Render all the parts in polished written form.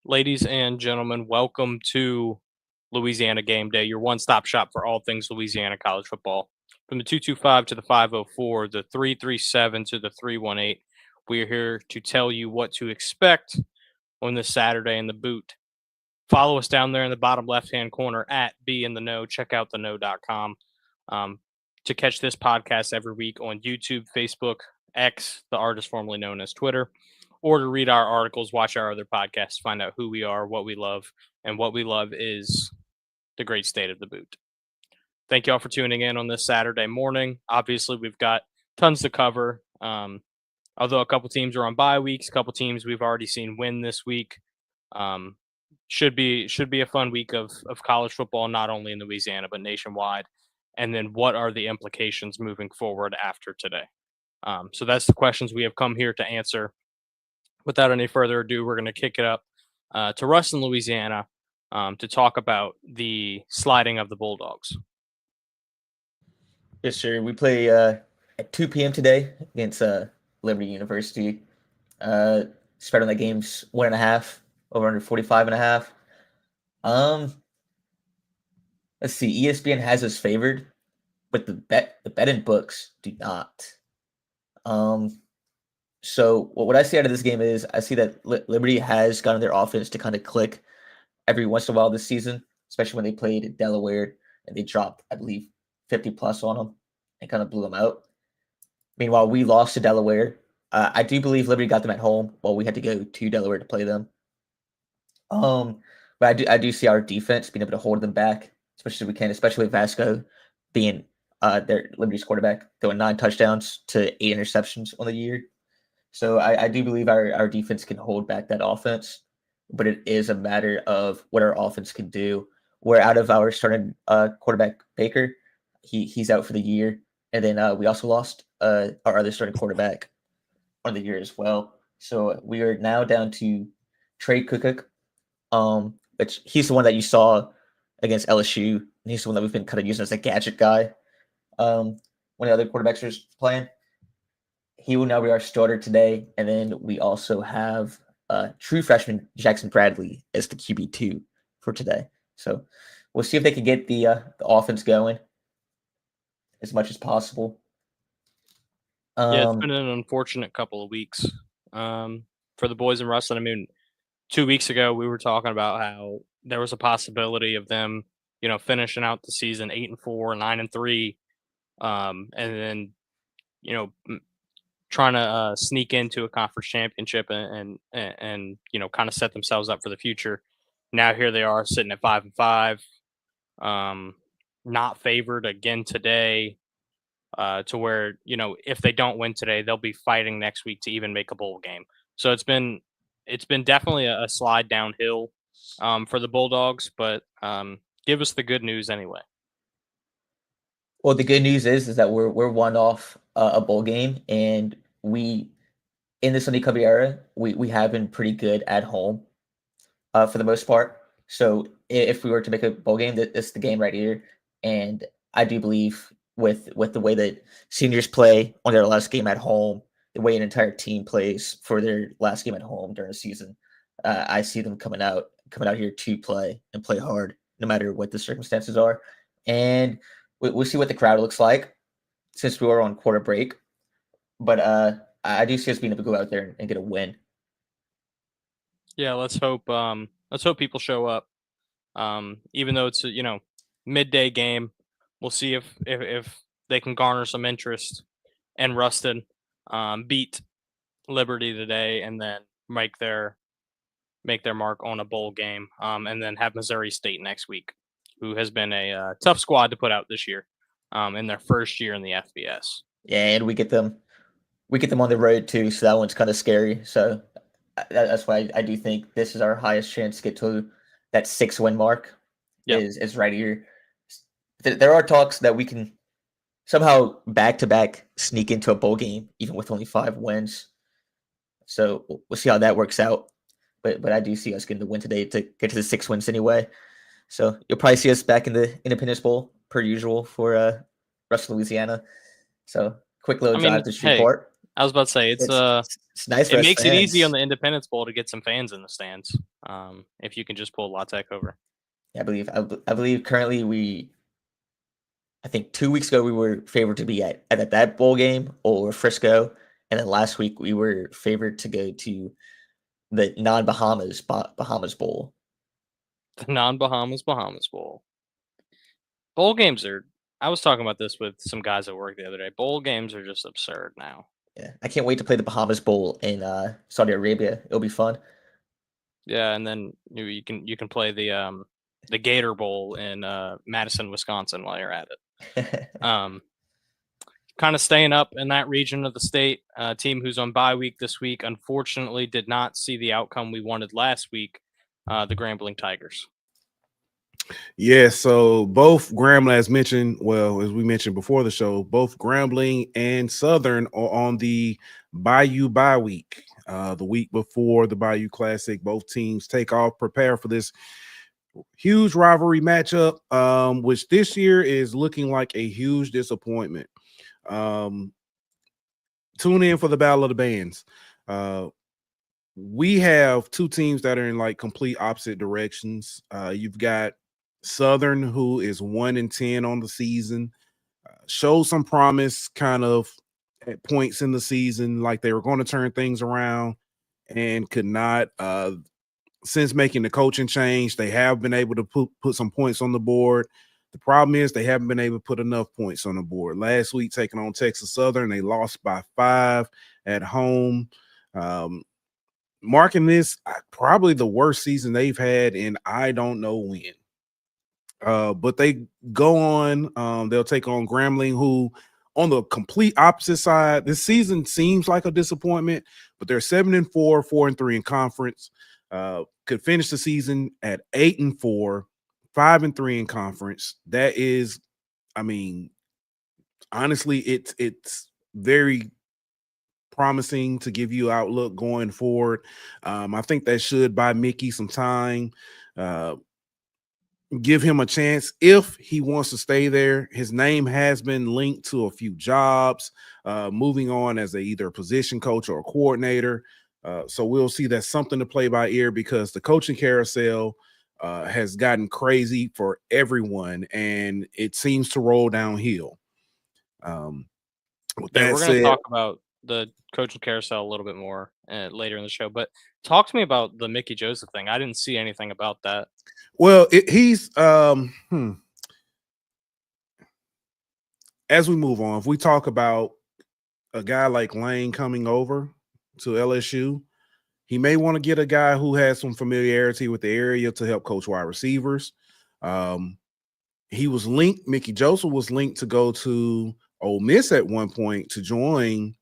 Ladies and gentlemen, welcome to Louisiana Gameday, your one-stop shop for all things Louisiana college football. From the 225 to the 504, the 337 to the 318, we are here to tell you what to expect on this Saturday in the boot. Follow us down there in the bottom left-hand corner at Be in the Know. Check out theknow.com um, to catch this podcast every week on YouTube, Facebook, X, the artist formerly known as Twitter, or to read our articles, watch our other podcasts, find out who we are, what we love, and what we love is the great state of the boot. Thank you all for tuning in on this Saturday morning. Obviously, we've got tons to cover. Although a couple teams are on bye weeks, a couple teams we've already seen win this week. Um, should be a fun week of college football, not only in Louisiana but nationwide. And then, what are the implications moving forward after today? So that's the questions we have come here to answer. Without any further ado, we're going to kick it up to Russ in Louisiana to talk about the sliding of the Bulldogs. Yes, sir. We play at 2 p.m. today against Liberty University. Spread on that game's 1.5, over under 45.5. Um, let's see. ESPN has us favored, but the betting books do not. So what I see out of this game is I see that Liberty has gotten their offense to kind of click every once in a while this season, especially when they played at Delaware and they dropped, I believe, 50 plus on them and kind of blew them out. Meanwhile, we lost to Delaware. I do believe Liberty got them at home while we had to go to Delaware to play them. But I do see our defense being able to hold them back, especially we can, especially with Vasco being their Liberty's quarterback, throwing 9 touchdowns to 8 interceptions on the year. So I do believe our defense can hold back that offense, but it is a matter of what our offense can do. We're out of our starting quarterback Baker. He's out for the year. And then we also lost our other starting quarterback on the year as well. So we are now down to Trey Cook, which he's the one that you saw against LSU. And he's the one that we've been kind of using as a gadget guy when the other quarterbacks are playing. He will now be our starter today. And then we also have true freshman Jackson Bradley as the QB2 for today. So we'll see if they can get the offense going as much as possible. Yeah, it's been an unfortunate couple of weeks for the boys in wrestling. I mean, 2 weeks ago we were talking about how there was a possibility of them, finishing out the season 8-4, 9-3, and then trying to sneak into a conference championship and kind of set themselves up for the future. Now here they are sitting at 5-5, not favored again today. To where if they don't win today, they'll be fighting next week to even make a bowl game. So it's been definitely a slide downhill for the Bulldogs, but give us the good news anyway. Well, the good news is that we're one off a bowl game, and we in the Sunday Cubby era we have been pretty good at home for the most part. So if we were to make a bowl game, that it's the game right here, and I do believe with the way that seniors play on their last game at home, the way an entire team plays for their last game at home during the season, I see them coming out here to play and play hard, no matter what the circumstances are, and we'll see what the crowd looks like since we were on quarter break. But I do see us being able to go out there and get a win. Yeah, let's hope. Let's hope people show up. Even though it's a midday game, we'll see if they can garner some interest and Ruston beat Liberty today and then make their mark on a bowl game, and then have Missouri State next week, who has been a tough squad to put out this year in their first year in the FBS. Yeah, and we get them on the road too, so that one's kind of scary. So that's why I do think this is our highest chance to get to that 6-win mark. Yep. Is right here. There are talks that we can somehow back to back sneak into a bowl game even with only 5 wins. So we'll see how that works out. But I do see us getting the win today to get to the 6 wins anyway. So you'll probably see us back in the Independence Bowl per usual for Russell, Louisiana. So quick little drive to Shreveport. I was about to say it's nice for it us makes it easy on fans. the Independence Bowl to get some fans in the stands. If you can just pull La Tech over. I believe currently I think 2 weeks ago we were favored to be at that bowl game or Frisco, and then last week we were favored to go to the non-Bahamas Bowl. The non-Bahamas Bowl. Bowl games are. I was talking about this with some guys at work the other day. Bowl games are just absurd now. Yeah, I can't wait to play the Bahamas Bowl in Saudi Arabia. It'll be fun. Yeah, and then you can play the Gator Bowl in Madison, Wisconsin while you're at it. Kind of staying up in that region of the state. Team who's on bye week this week, unfortunately, did not see the outcome we wanted last week. The Grambling Tigers. Yeah, so both Grambling, as mentioned, well, as we mentioned before the show, both Grambling and Southern are on the Bayou bye week. The week before the Bayou Classic, both teams take off, prepare for this huge rivalry matchup, which this year is looking like a huge disappointment. Tune in for the Battle of the Bands. We have two teams that are in like complete opposite directions. You've got Southern, who is 1-10 on the season, showed some promise kind of at points in the season, like they were going to turn things around and could not. Since making the coaching change, they have been able to put some points on the board. The problem is they haven't been able to put enough points on the board. Last week, taking on Texas Southern, they lost by 5 at home. Marking this probably the worst season they've had in I don't know when. But they go on. They'll take on Grambling, who on the complete opposite side. This season seems like a disappointment, but they're 7-4, 4-3 in conference. Could finish the season at 8-4, 5-3 in conference. That is, I mean, honestly, it's very promising to give you outlook going forward. I think that should buy Mickey some time. Give him a chance if he wants to stay there. His name has been linked to a few jobs, moving on as either a position coach or a coordinator. So we'll see. That's something to play by ear because the coaching carousel has gotten crazy for everyone, and it seems to roll downhill. With that We're going to said, talk about the coaching carousel a little bit more later in the show, but talk to me about the Mickey Joseph thing. I didn't see anything about that. well, he's as we move on, if we talk about a guy like Lane coming over to LSU, he may want to get a guy who has some familiarity with the area to help coach wide receivers. He was linked, Mickey Joseph was linked to go to Ole Miss at one point to join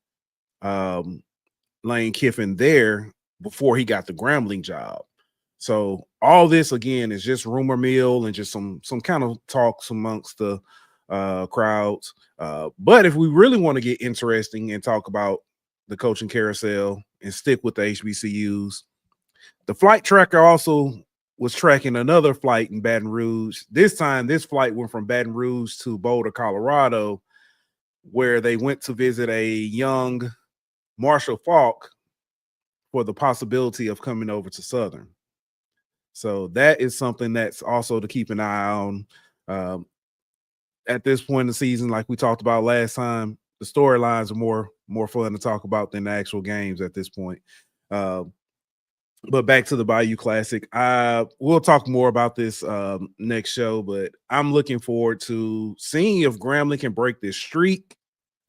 Lane Kiffin there before he got the Grambling job. So all this again is just rumor mill and just some kind of talks amongst the crowds. But if we really want to get interesting and talk about the coaching carousel and stick with the HBCUs, the flight tracker also was tracking another flight in Baton Rouge. This time, this flight went from Baton Rouge to Boulder, Colorado, where they went to visit a young Marshall Faulk for the possibility of coming over to Southern. So that is something that's also to keep an eye on. At this point in the season, like we talked about last time, the storylines are more fun to talk about than the actual games at this point. But back to the Bayou Classic. We'll talk more about this next show, but I'm looking forward to seeing if Grambling can break this streak.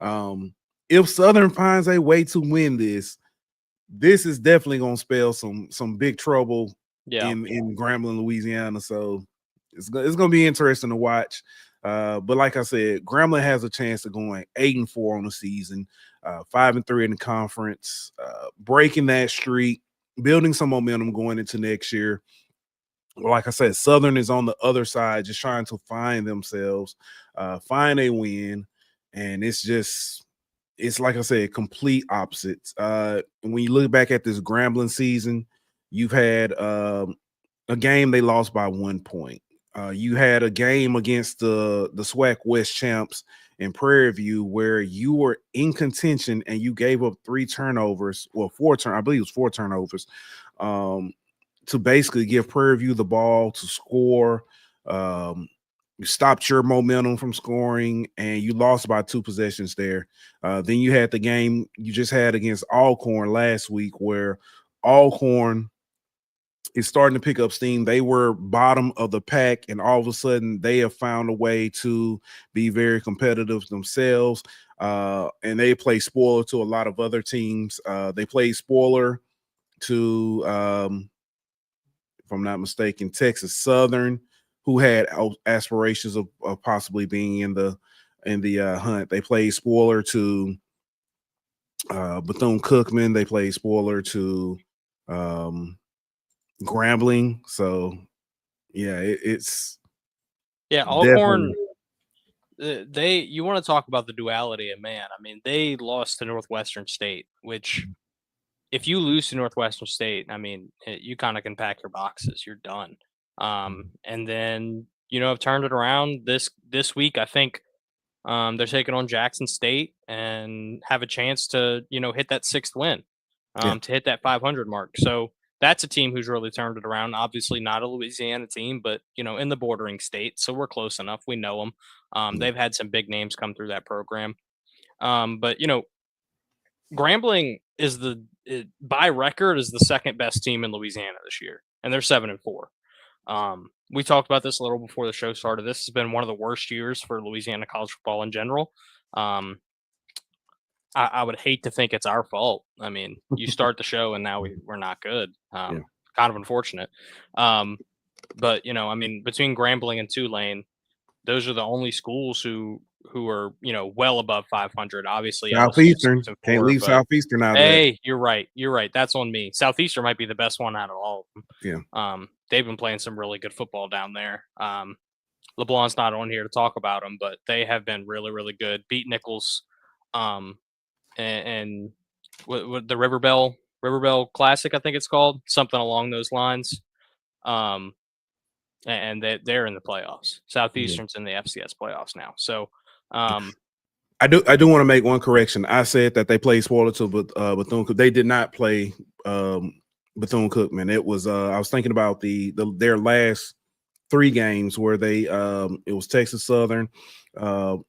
If Southern finds a way to win this is definitely going to spell some big trouble in Grambling, Louisiana. So it's going to be interesting to watch. But like I said, Grambling has a chance of going 8-4 on the season, 5-3 in the conference, breaking that streak, building some momentum going into next year. Like I said, Southern is on the other side, just trying to find themselves, find a win. And it's like I said, complete opposites. When you look back at this Grambling season, you've had a game they lost by 1 point. You had a game against the SWAC West champs in Prairie View where you were in contention and you gave up 3 turnovers, well, 4 I believe it was 4 turnovers, to basically give Prairie View the ball to score. You stopped your momentum from scoring, and you lost by 2 possessions there. Then you had the game you just had against Alcorn last week, where Alcorn is starting to pick up steam. They were bottom of the pack, and all of a sudden they have found a way to be very competitive themselves. And they play spoiler to a lot of other teams. They played spoiler to, if I'm not mistaken, Texas Southern, who had aspirations of possibly being in the hunt. They played spoiler to Bethune-Cookman. They played spoiler to Grambling. So yeah, it's Alcorn. You want to talk about the duality of man. I mean, they lost to Northwestern State, which if you lose to Northwestern State, I mean, you kind of can pack your boxes. You're done. And then have turned it around this week. I think they're taking on Jackson State and have a chance to hit that 6th win, to hit that 500 mark. So that's a team who's really turned it around. Obviously not a Louisiana team, but in the bordering state, so we're close enough. We know them. They've had some big names come through that program. But Grambling is by record is the 2nd best team in Louisiana this year, and they're 7-4. We talked about this a little before the show started. This has been one of the worst years for Louisiana college football in general. I would hate to think it's our fault. I mean, you start the show and now we're not good. Kind of unfortunate. But I mean, between Grambling and Tulane, those are the only schools who are well above 500. Obviously, Southeastern can't leave Southeastern out of Hey, you're right. That's on me. Southeastern might be the best one out of all of them. Yeah. They've been playing some really good football down there. LeBlanc's not on here to talk about them, but they have been really, really good. Beat Nichols, and with the Riverbell Classic, I think it's called, something along those lines. And they're in the playoffs. Southeastern's in the FCS playoffs now. So, I do want to make one correction. I said that they played spoiler to Bethune-Cookman. They did not play Bethune-Cookman. It was I was thinking about their last 3 games where they it was Texas Southern.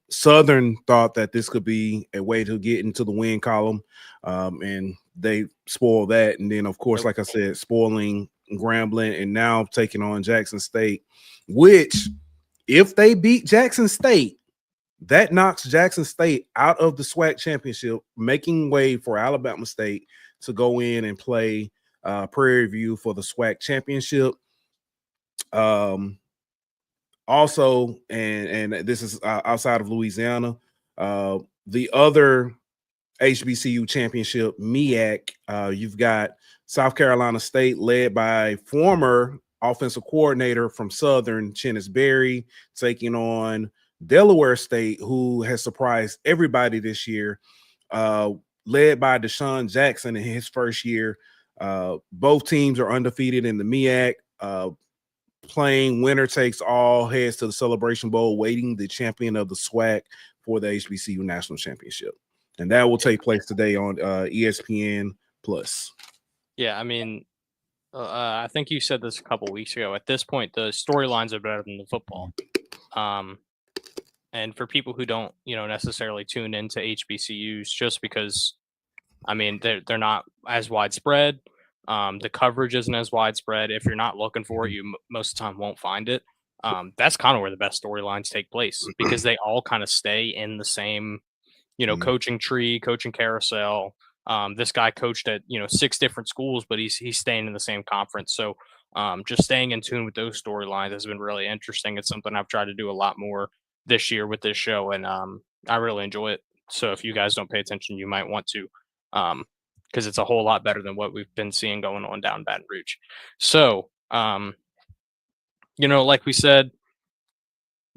Southern thought that this could be a way to get into the win column, and they spoiled that. And then, of course, like I said, spoiling Grambling, and now taking on Jackson State, which if they beat Jackson State, that knocks Jackson State out of the SWAC championship, making way for Alabama State to go in and play Prairie View for the SWAC championship. Also, and this is outside of Louisiana, the other HBCU championship, MEAC, you've got South Carolina State, led by former offensive coordinator from Southern, Chennis Berry, taking on Delaware State, who has surprised everybody this year, led by Deshaun Jackson in his first year. Both teams are undefeated in the MEAC, playing winner takes all, heads to the Celebration Bowl, waiting the champion of the SWAC for the HBCU National Championship. And that will take place today on ESPN Plus. Yeah, I mean, I think you said this a couple weeks ago. At this point, the storylines are better than the football. And for people who don't, necessarily tune into HBCUs, just because, I mean, they're not as widespread. The coverage isn't as widespread. If you're not looking for it, you most of the time won't find it. That's kind of where the best storylines take place, because they all kind of stay in the same, coaching tree, coaching carousel. This guy coached at 6 different schools, but he's staying in the same conference. So just staying in tune with those storylines has been really interesting. It's something I've tried to do a lot more this year with this show, and I really enjoy it. So if you guys don't pay attention, you might want to, because it's a whole lot better than what we've been seeing going on down Baton Rouge. So like we said,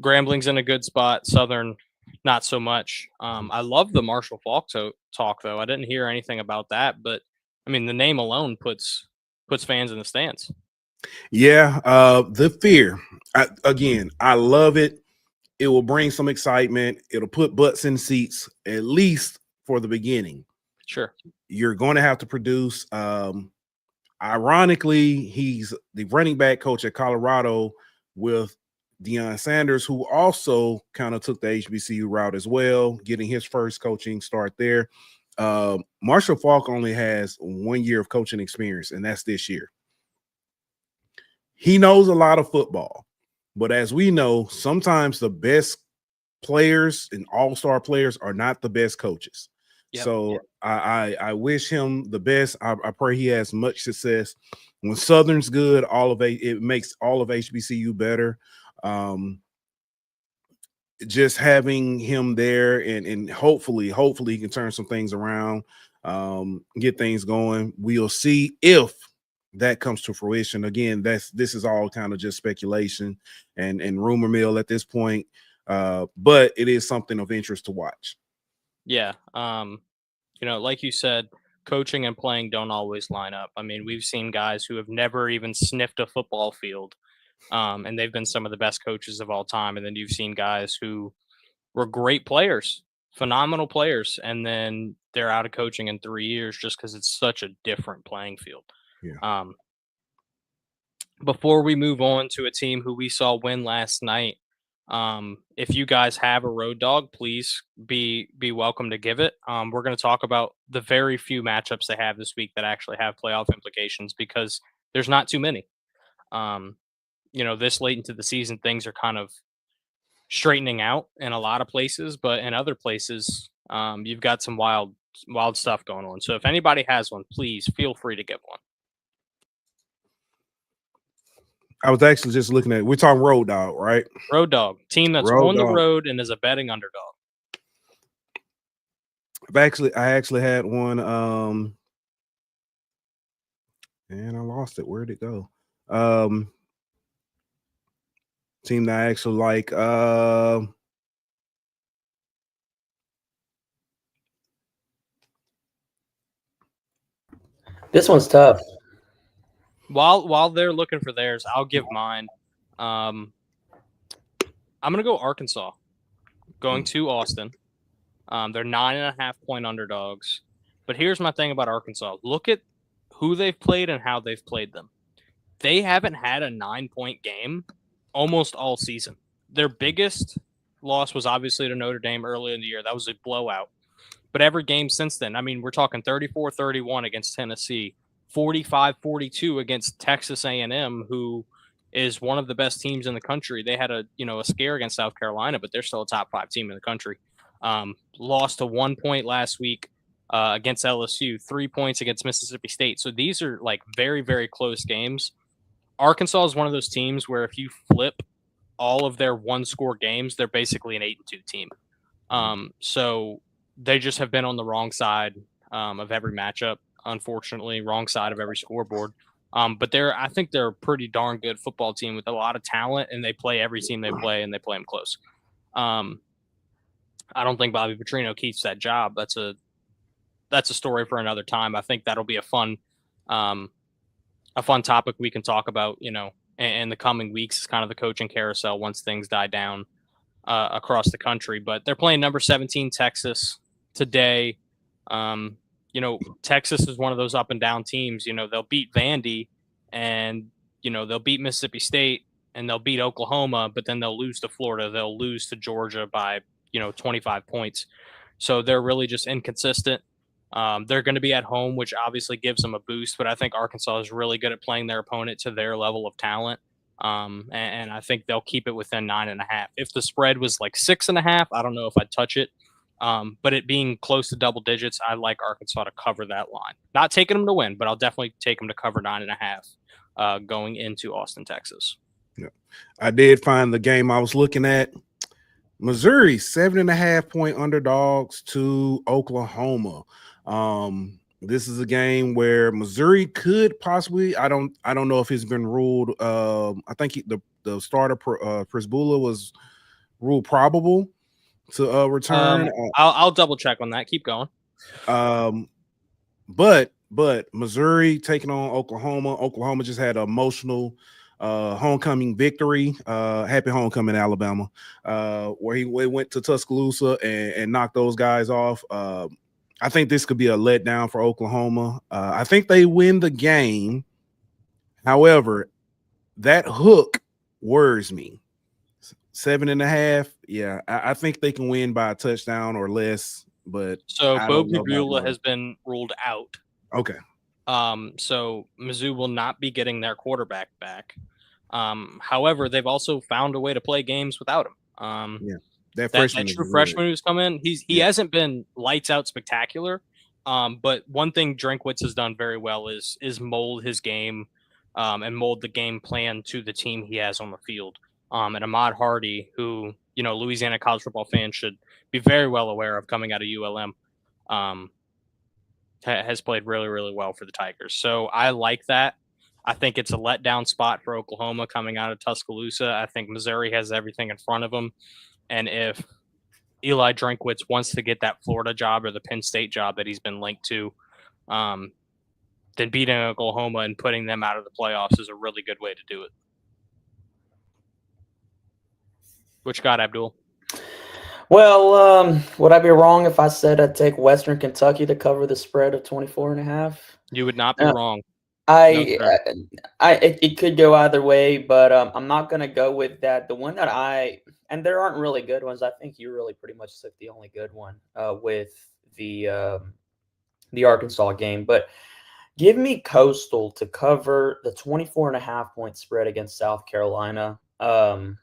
Grambling's in a good spot. Southern, not so much. I love the Marshall Faulk talk, though. I didn't hear anything about that, but I mean, the name alone puts fans in the stands. Yeah, the fear. I love it. it will bring some excitement. It'll put butts in seats, at least for the beginning. Sure. You're going to have to produce. Ironically, he's the running back coach at Colorado with Deion Sanders, who also kind of took the HBCU route as well, getting his first coaching start there. Marshall Faulk only has 1 year of coaching experience, and that's this year. He knows a lot of football, but as we know, sometimes the best players and all-star players are not the best coaches. Yep. So I wish him the best. I pray he has much success. When Southern's good, it makes all of HBCU better. Just having him there and hopefully he can turn some things around, get things going. We'll see if that comes to fruition. Again, this is all kind of just speculation and rumor mill at this point. But it is something of interest to watch. Yeah. Like you said, coaching and playing don't always line up. I mean, we've seen guys who have never even sniffed a football field, and they've been some of the best coaches of all time. And then you've seen guys who were great players, phenomenal players, and then they're out of coaching in 3 years just because it's such a different playing field. Yeah. Before we move on to a team who we saw win last night, if you guys have a road dog, please be welcome to give it. We're going to talk about the very few matchups they have this week that actually have playoff implications because there's not too many. This late into the season, things are kind of straightening out in a lot of places, but in other places, you've got some wild stuff going on. So if anybody has one, please feel free to give one. I was actually just looking at, we're talking road dog, right? Road dog, team that's on the road and is a betting underdog. I actually had one, and I lost it. Where'd it go? Team that I actually like. This one's tough. While they're looking for theirs, I'll give mine. I'm gonna go Arkansas, going to Austin. They're 9.5-point underdogs. But here's my thing about Arkansas. Look at who they've played and how they've played them. They haven't had a 9-point game almost all season. Their biggest loss was obviously to Notre Dame early in the year. That was a blowout. But every game since then, I mean, we're talking 34-31 against Tennessee, 45-42 against Texas A&M, who is one of the best teams in the country. They had a scare against South Carolina, but they're still a top 5 team in the country. Lost to 1 point last week against LSU, 3 points against Mississippi State. So these are like very, very close games. Arkansas is one of those teams where if you flip all of their one-score games, they're basically an 8-2 team. So they just have been on the wrong side of every matchup, unfortunately, wrong side of every scoreboard. But I think they're a pretty darn good football team with a lot of talent, and they play every team they play, and they play them close. I don't think Bobby Petrino keeps that job. That's a story for another time. I think that'll be a fun topic we can talk about, in the coming weeks. Is kind of the coaching carousel once things die down across the country. But they're playing number 17 Texas today. Texas is one of those up and down teams. They'll beat Vandy, and they'll beat Mississippi State, and they'll beat Oklahoma, but then they'll lose to Florida. They'll lose to Georgia by 25 points. So they're really just inconsistent. They're going to be at home, which obviously gives them a boost, but I think Arkansas is really good at playing their opponent to their level of talent. And I think they'll keep it within 9.5. If the spread was like 6.5, I don't know if I'd touch it. But it being close to double digits, I like Arkansas to cover that line. Not taking them to win, but I'll definitely take them to cover 9.5 going into Austin, Texas. Yeah. I did find the game I was looking at. Missouri 7.5-point underdogs to Oklahoma. This is a game where Missouri could possibly. I don't know if he's been ruled. I think the starter Prisbula was ruled probable to return. I'll double check on that. Keep going. But Missouri taking on Oklahoma. Oklahoma just had an emotional homecoming victory. Happy homecoming, Alabama, where he went to Tuscaloosa and knocked those guys off. I think this could be a letdown for Oklahoma. I think they win the game. However, that hook worries me. 7.5. Yeah, I think they can win by a touchdown or less. But so I Bo don't know about Pribula more. has been ruled out. Okay. So Mizzou will not be getting their quarterback back. However, they've also found a way to play games without him. Yeah, that That freshman, true freshman who's come in, he hasn't been lights out spectacular. But one thing Drinkwitz has done very well is mold his game, and mold the game plan to the team he has on the field. And Ahmad Hardy, who Louisiana college football fans should be very well aware of coming out of ULM, has played really, really well for the Tigers. So I like that. I think it's a letdown spot for Oklahoma coming out of Tuscaloosa. I think Missouri has everything in front of them. And if Eli Drinkwitz wants to get that Florida job or the Penn State job that he's been linked to, then beating Oklahoma and putting them out of the playoffs is a really good way to do it. What you got, Abdul? Well, would I be wrong if I said I'd take Western Kentucky to cover the spread of 24.5? You would not be wrong. It could go either way, but I'm not going to go with that. The one that and there aren't really good ones. I think you really pretty much took the only good one with the Arkansas game. But give me Coastal to cover the 24.5 point spread against South Carolina. I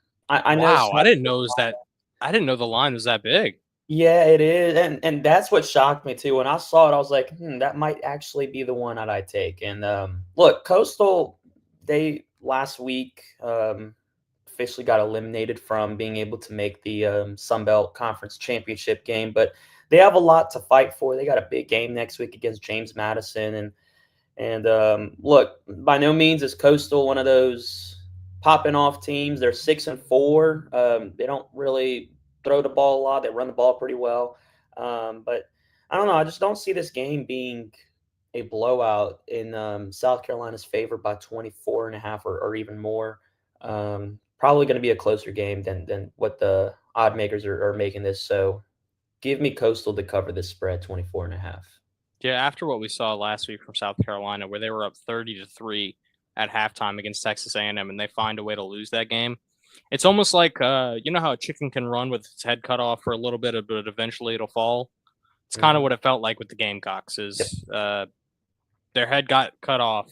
know. Wow, I didn't know that. I didn't know the line was that big. Yeah, it is, and that's what shocked me too. When I saw it, I was like, that might actually be the one that I take. And look, Coastal, they last week officially got eliminated from being able to make the Sun Belt Conference Championship game, but they have a lot to fight for. They got a big game next week against James Madison, and look, by no means is Coastal one of those popping off teams. They're 6-4. They don't really throw the ball a lot. They run the ball pretty well. But I don't know. I just don't see this game being a blowout in South Carolina's favor by 24.5 or even more. Probably going to be a closer game than what the odd makers are making this. So give me Coastal to cover this spread 24.5. Yeah, after what we saw last week from South Carolina, where they were up 30-3 at halftime against Texas A&M, and they find a way to lose that game. It's almost like you know how a chicken can run with its head cut off for a little bit, but eventually it'll fall. It's kind of what it felt like with the Gamecocks. Their head got cut off,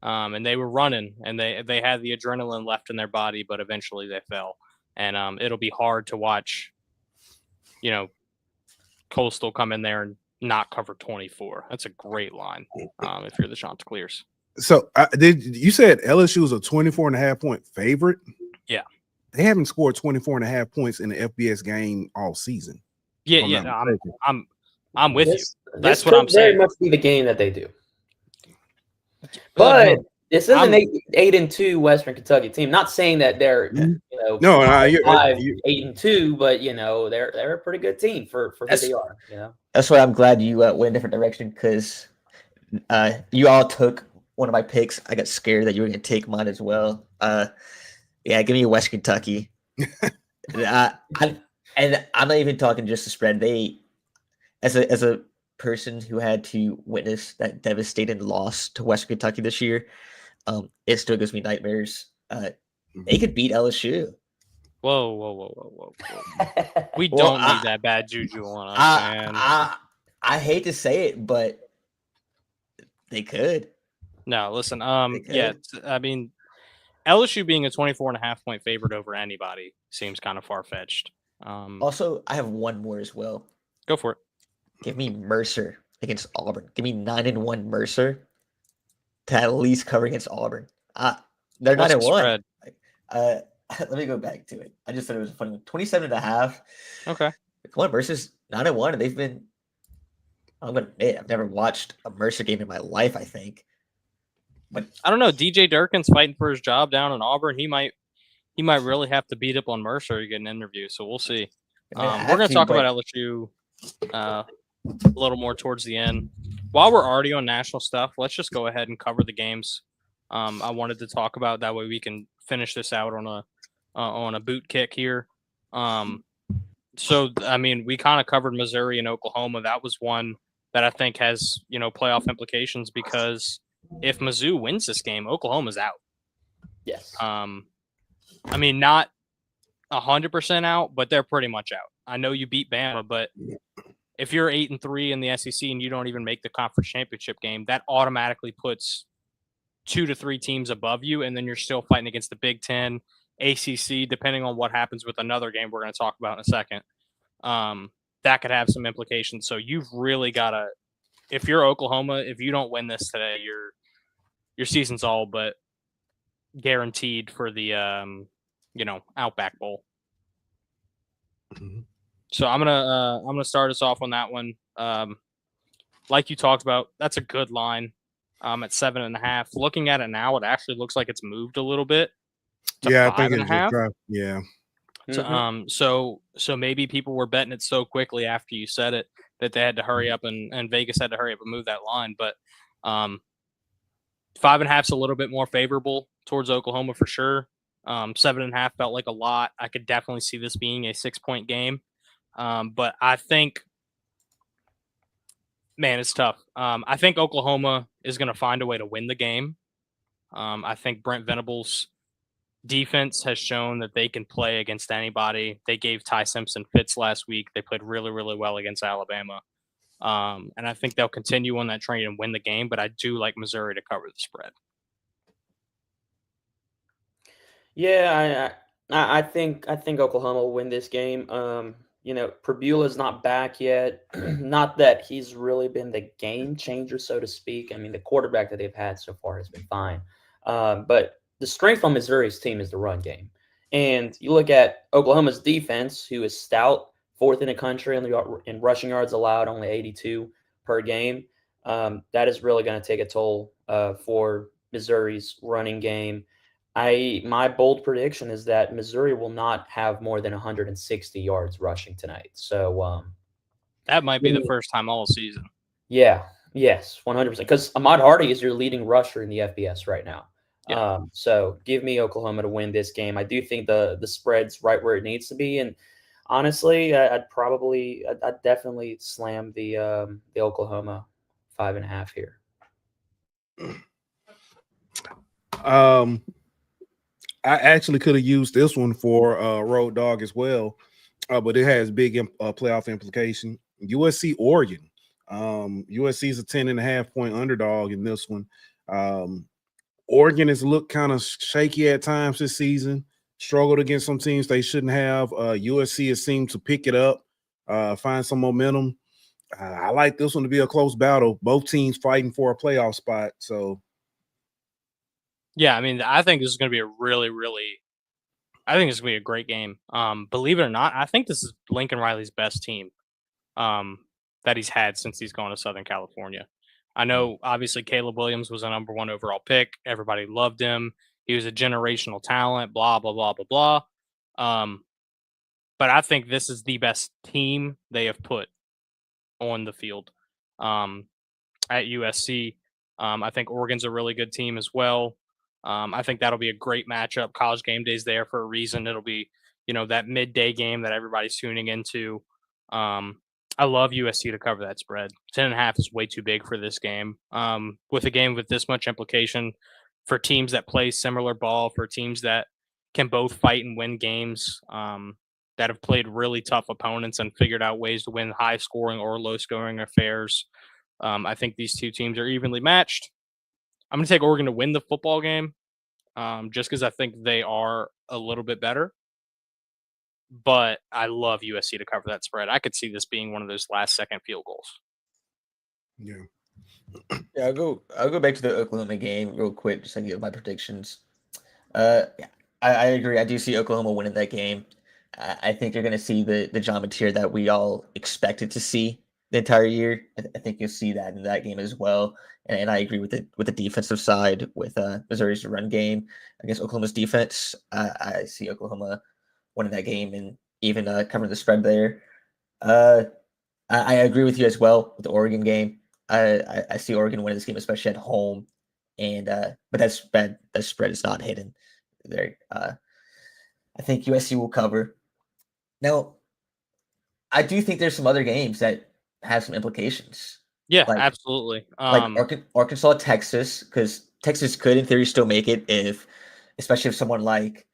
and they were running, and they had the adrenaline left in their body, but eventually they fell. And it'll be hard to watch, Coastal come in there and not cover 24. That's a great line if you're the Chanticleers. So you said LSU was a 24.5 point favorite? Yeah. They haven't scored 24.5 points in the FBS game all season. Yeah, I'm with you. That's this what I'm saying. Very much be the game that they do. But this is an 8-2 Western Kentucky team. Not saying that they're 8-2, but they're a pretty good team for who they are. That's why I'm glad you went a different direction, because you all took one of my picks. I got scared that you were going to take mine as well. Yeah, give me West Kentucky. And I'm not even talking just the spread. They, as a person who had to witness that devastating loss to West Kentucky this year, it still gives me nightmares. They could beat LSU. Whoa. We don't need that bad juju on us, man. I hate to say it, but they could. No, listen. Yeah, I mean, LSU being a 24.5 point favorite over anybody seems kind of far fetched. Also, I have one more as well. Go for it. Give me Mercer against Auburn. Give me 9-1 Mercer to at least cover against Auburn. They're 9-1. Let me go back to it. I just thought it was a funny one. 27.5. Okay. Come on, Mercer's 9-1, and they've been. I'm gonna admit, I've never watched a Mercer game in my life, I think. But I don't know. DJ Durkin's fighting for his job down in Auburn. He might really have to beat up on Mercer to get an interview. So we'll see. We're going to talk about LSU a little more towards the end. While we're already on national stuff, let's just go ahead and cover the games I wanted to talk about. That way we can finish this out on a boot kick here. So I mean, we kind of covered Missouri and Oklahoma. That was one that I think has playoff implications because if Mizzou wins this game, Oklahoma's out. Yes. I mean, not 100% out, but they're pretty much out. I know you beat Bama, but if you're 8-3 in the SEC and you don't even make the conference championship game, that automatically puts 2 to 3 teams above you, and then you're still fighting against the Big Ten, ACC, depending on what happens with another game we're going to talk about in a second. That could have some implications. So you've really got to, if you're Oklahoma, if you don't win this today, your season's all but guaranteed for the Outback Bowl. Mhm. So I'm gonna start us off on that one. Like you talked about, that's a good line. At 7.5. Looking at it now, it actually looks like it's moved a little bit to Yeah, I five think and a it's just half. dropped. Yeah. So maybe people were betting it so quickly after you said it that they had to hurry up and Vegas had to hurry up and move that line. But 5.5 is a little bit more favorable towards Oklahoma for sure. 7.5 felt like a lot. I could definitely see this being a 6-point game. But I think, man, it's tough. I think Oklahoma is going to find a way to win the game. I think Brent Venables' defense has shown that they can play against anybody. They gave Ty Simpson fits last week. They played really, really well against Alabama. And I think they'll continue on that train and win the game, but I do like Missouri to cover the spread. Yeah, I think Oklahoma will win this game. Purbuella's not back yet. Not that he's really been the game changer, so to speak. I mean, the quarterback that they've had so far has been fine. But the strength on Missouri's team is the run game. And you look at Oklahoma's defense, who is stout, fourth in the country in rushing yards allowed, only 82 per game. That is really going to take a toll for Missouri's running game. My bold prediction is that Missouri will not have more than 160 yards rushing tonight. So that might be the first time all season. Yeah, yes, 100%. Because Ahmad Hardy is your leading rusher in the FBS right now. Yeah. So give me Oklahoma to win this game. I do think the spread's right where it needs to be, and honestly, I'd definitely slam the Oklahoma 5.5 here. I actually could have used this one for Road Dog as well, but it has big playoff implication. USC Oregon. USC is a 10.5-point underdog in this one. Oregon has looked kind of shaky at times this season, struggled against some teams they shouldn't have. USC has seemed to pick it up, find some momentum. I like this one to be a close battle. Both teams fighting for a playoff spot. So, yeah, I mean, I think this is going to be a really, really – I think it's going to be a great game. Believe it or not, I think this is Lincoln Riley's best team that he's had since he's gone to Southern California. I know, obviously, Caleb Williams was a number 1 overall pick. Everybody loved him. He was a generational talent, blah, blah, blah, blah, blah. But I think this is the best team they have put on the field at USC. I think Oregon's a really good team as well. I think that'll be a great matchup. College Game Day's there for a reason. It'll be, that midday game that everybody's tuning into. I love USC to cover that spread. 10.5 is way too big for this game. With a game with this much implication for teams that play similar ball, for teams that can both fight and win games, that have played really tough opponents and figured out ways to win high scoring or low scoring affairs. I think these two teams are evenly matched. I'm going to take Oregon to win the football game just because I think they are a little bit better. But I love USC to cover that spread. I could see this being one of those last-second field goals. Yeah. Yeah, I'll go back to the Oklahoma game real quick, just to give my predictions. I agree. I do see Oklahoma winning that game. I think you're going to see the John Mateer that we all expected to see the entire year. I think you'll see that in that game as well. And I agree with the defensive side with Missouri's run game against Oklahoma's defense. I see Oklahoma winning that game and even covering the spread there. I agree with you as well with the Oregon game. I see Oregon winning this game, especially at home. and but that's bad. That spread is not hidden there. I think USC will cover. Now, I do think there's some other games that have some implications. Yeah, Like absolutely. Arkansas, Texas, because Texas could in theory still make it especially if someone like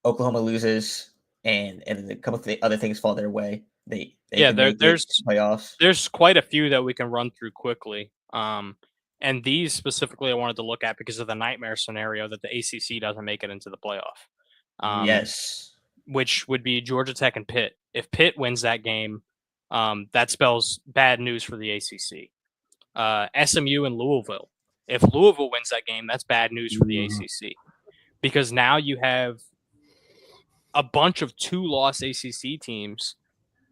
Oklahoma loses and a couple of other things fall their way. They can make it to playoffs. There's quite a few that we can run through quickly. And these specifically I wanted to look at because of the nightmare scenario that the ACC doesn't make it into the playoff. Yes. Which would be Georgia Tech and Pitt. If Pitt wins that game, that spells bad news for the ACC. SMU and Louisville. If Louisville wins that game, that's bad news for the ACC. Because now you have a bunch of 2-loss ACC teams.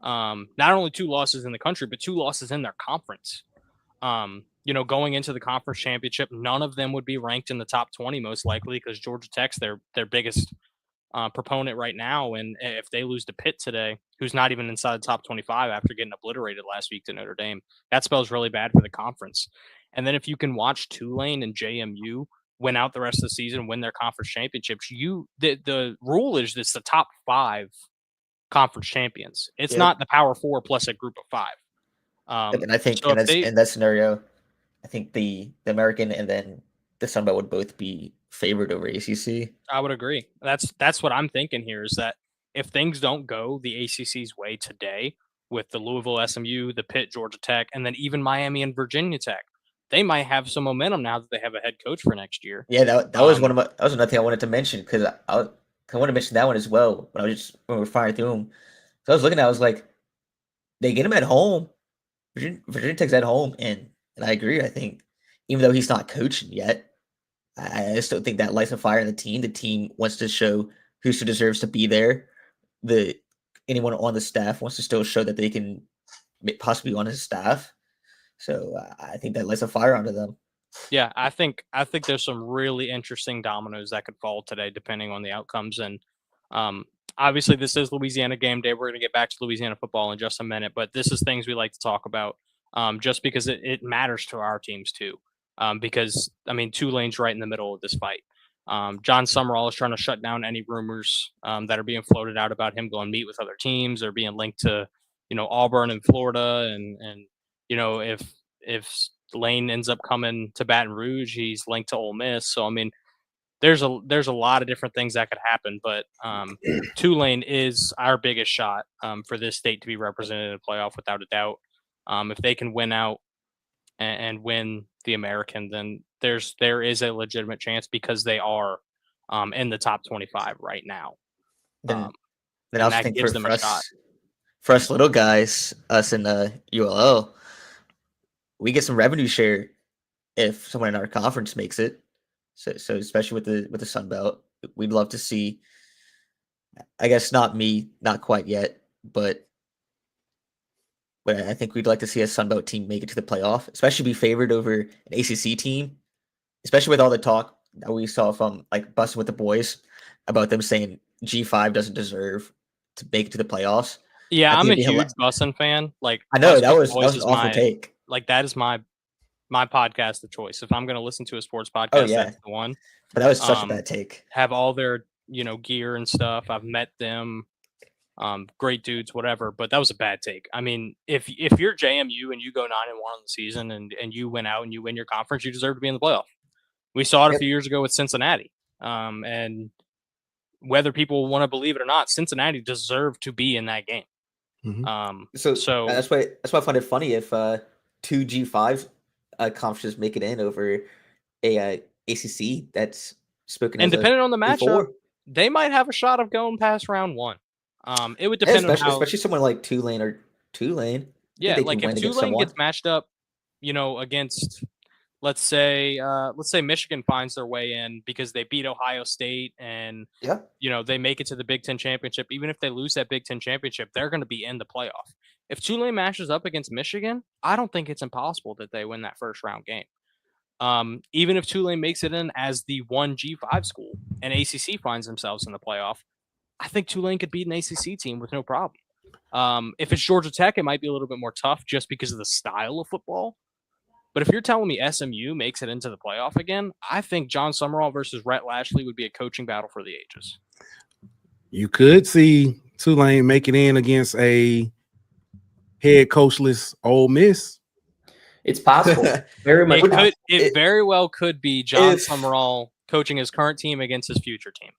Not only 2 losses in the country, but 2 losses in their conference. Going into the conference championship, none of them would be ranked in the top 20 most likely because Georgia Tech's their biggest proponent right now. And if they lose to Pitt today, who's not even inside the top 25 after getting obliterated last week to Notre Dame, that spells really bad for the conference. And then if you can watch Tulane and JMU win out the rest of the season, win their conference championships, the rule is it's the top 5 conference champions. It's not the Power 4 plus a group of 5. And I think in that scenario, I think the American and then the Sun Belt would both be favored over ACC. I would agree. That's what I'm thinking here is that if things don't go the ACC's way today with the Louisville SMU, the Pitt Georgia Tech, and then even Miami and Virginia Tech, they might have some momentum now that they have a head coach for next year. Yeah, that was that was another thing I wanted to mention because I want to mention that one as well when we were firing through them. So I was looking at, I was like, they get him at home. Virginia Tech's at home, and I agree. I think even though he's not coaching yet, I still think that lights a fire in the team. The team wants to show who deserves to be there. Anyone on the staff wants to still show that they can possibly be on his staff. So I think that lights a fire under them. Yeah, I think there's some really interesting dominoes that could fall today, depending on the outcomes. And obviously, this is Louisiana Game Day. We're going to get back to Louisiana football in just a minute, but this is things we like to talk about just because it matters to our teams too. Because Tulane's right in the middle of this fight. John Summerall is trying to shut down any rumors that are being floated out about him going meet with other teams or being linked to, Auburn and Florida, and if Lane ends up coming to Baton Rouge, he's linked to Ole Miss. So there's a lot of different things that could happen, but Tulane is our biggest shot for this state to be represented in a playoff without a doubt. If they can win out and win the American, then there is a legitimate chance because they are in the top 25 right now. Then I also think for us little guys, us in ULL, we get some revenue share if someone in our conference makes it. So especially with the Sun Belt, we'd love to see. I guess not quite yet, but I think we'd like to see a Sun Belt team make it to the playoff, especially be favored over an ACC team, especially with all the talk that we saw from like Busting with the Boys about them saying G5 doesn't deserve to make it to the playoffs. Yeah, I'm a huge Bussin fan. Like, I know that was an awful take. Like, that is my podcast of choice. If I'm going to listen to a sports podcast, that's the one. But that was such a bad take. Have all their gear and stuff. I've met them. Great dudes, whatever. But that was a bad take. If you're JMU and you go 9-1 on the season and you win out and you win your conference, you deserve to be in the playoff. We saw it a few years ago with Cincinnati. And whether people want to believe it or not, Cincinnati deserved to be in that game. Mm-hmm. So that's why I find it funny if 2 G5 conferences make it in over a ACC that's spoken. And depending on the matchup, they might have a shot of going past round 1. It would depend on especially someone like Tulane. Yeah, like if Tulane gets matched up, against let's say Michigan finds their way in because they beat Ohio State and they make it to the Big Ten championship. Even if they lose that Big Ten championship, they're going to be in the playoff. If Tulane matches up against Michigan, I don't think it's impossible that they win that first round game. Even if Tulane makes it in as the 1 G5 school and ACC finds themselves in the playoff, I think Tulane could beat an ACC team with no problem. If it's Georgia Tech, it might be a little bit more tough just because of the style of football. But if you're telling me SMU makes it into the playoff again, I think John Summerall versus Rhett Lashley would be a coaching battle for the ages. You could see Tulane make it in against a head coachless Ole Miss. It's possible. Very much possible. It very well could be John Summerall coaching his current team against his future team.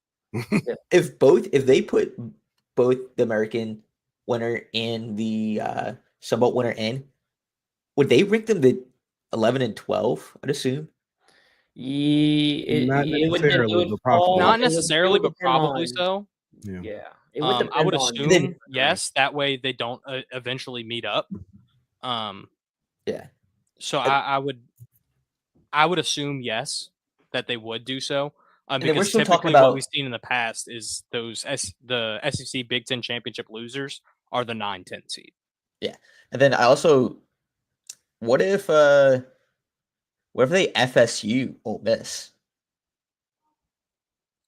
If they put both the American winner and the Sunbelt winner in, would they rank them the 11 and 12? I'd assume. Not necessarily, but probably. Not necessarily, but probably so. Yeah. I would assume yes. That way they don't eventually meet up. Yeah. So I would assume yes that they would do so. Because typically what we've seen in the past is the SEC Big Ten championship losers are the 9-10 seed. Yeah, and then I also, what if they FSU Ole Miss?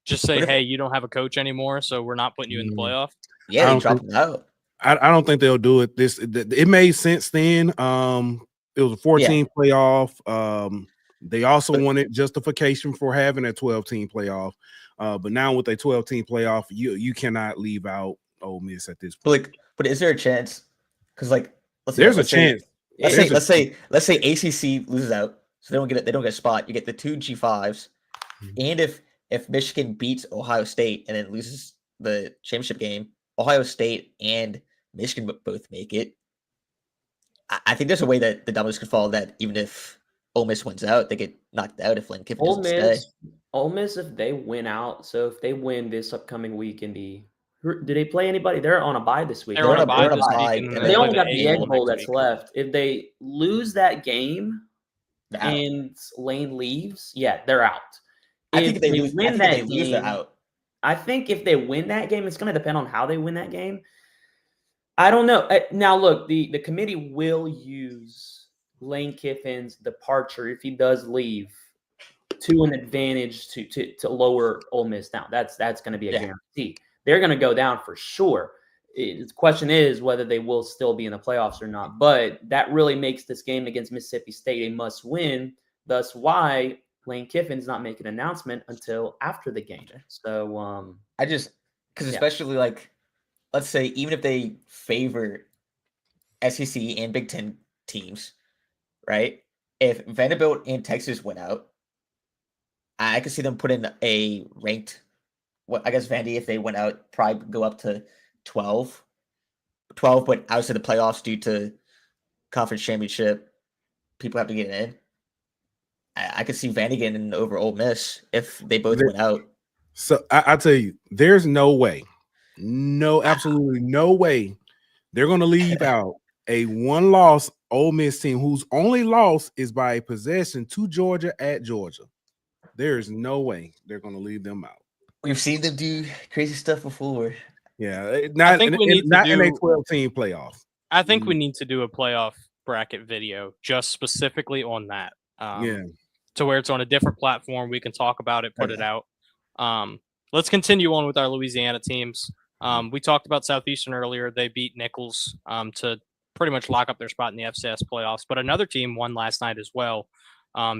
Just say, hey, you don't have a coach anymore, so we're not putting you in the playoff. Yeah, they drop them out. I don't think they'll do it. It made sense then. It was a 14 playoff. They also wanted justification for having a 12-team playoff. But now with a 12-team playoff, you cannot leave out Ole Miss at this point. But is there a chance? Because there's a chance. Let's say ACC loses out, so they don't get a spot. You get the 2 G5s, and if Michigan beats Ohio State and then loses the championship game, Ohio State and Michigan both make it. I think there's a way that the dominoes could fall that even if Ole Miss wins out, they get knocked out if Lane Kiffin doesn't stay. Ole Miss, if they win out, so if they win this upcoming week in the – do they play anybody? They're on a bye this week. They're on a bye this week. And they only got the Egg Bowl that's left. If they lose that game and Lane leaves, they're out. I think if they win that game, they're out. I think if they win that game, it's going to depend on how they win that game. I don't know. Now, look, the committee will use Lane Kiffin's departure if he does leave to an advantage to lower Ole Miss down. That's going to be a guarantee. They're going to go down for sure. The question is whether they will still be in the playoffs or not. But that really makes this game against Mississippi State a must-win. Thus, why Lane Kiffin's not making an announcement until after the game. So especially let's say even if they favor SEC and Big Ten teams, right? If Vanderbilt and Texas went out, I could see them put in a ranked. I guess Vandy, if they went out, probably go up to 12, but outside the playoffs due to conference championship, people have to get in. I could see Vandy getting in over Ole Miss if they both went out. So I tell you, there's no way, absolutely no way they're going to leave out a one-loss Ole Miss team whose only loss is by a possession to Georgia at Georgia. There is no way they're going to leave them out. We've seen them do crazy stuff before. Yeah, not in a 12-team playoff. I think we need to do a playoff bracket video just specifically on that. To where it's on a different platform. We can talk about it, put it out. Let's continue on with our Louisiana teams. We talked about Southeastern earlier. They beat Nichols to pretty much lock up their spot in the FCS playoffs. But another team won last night as well,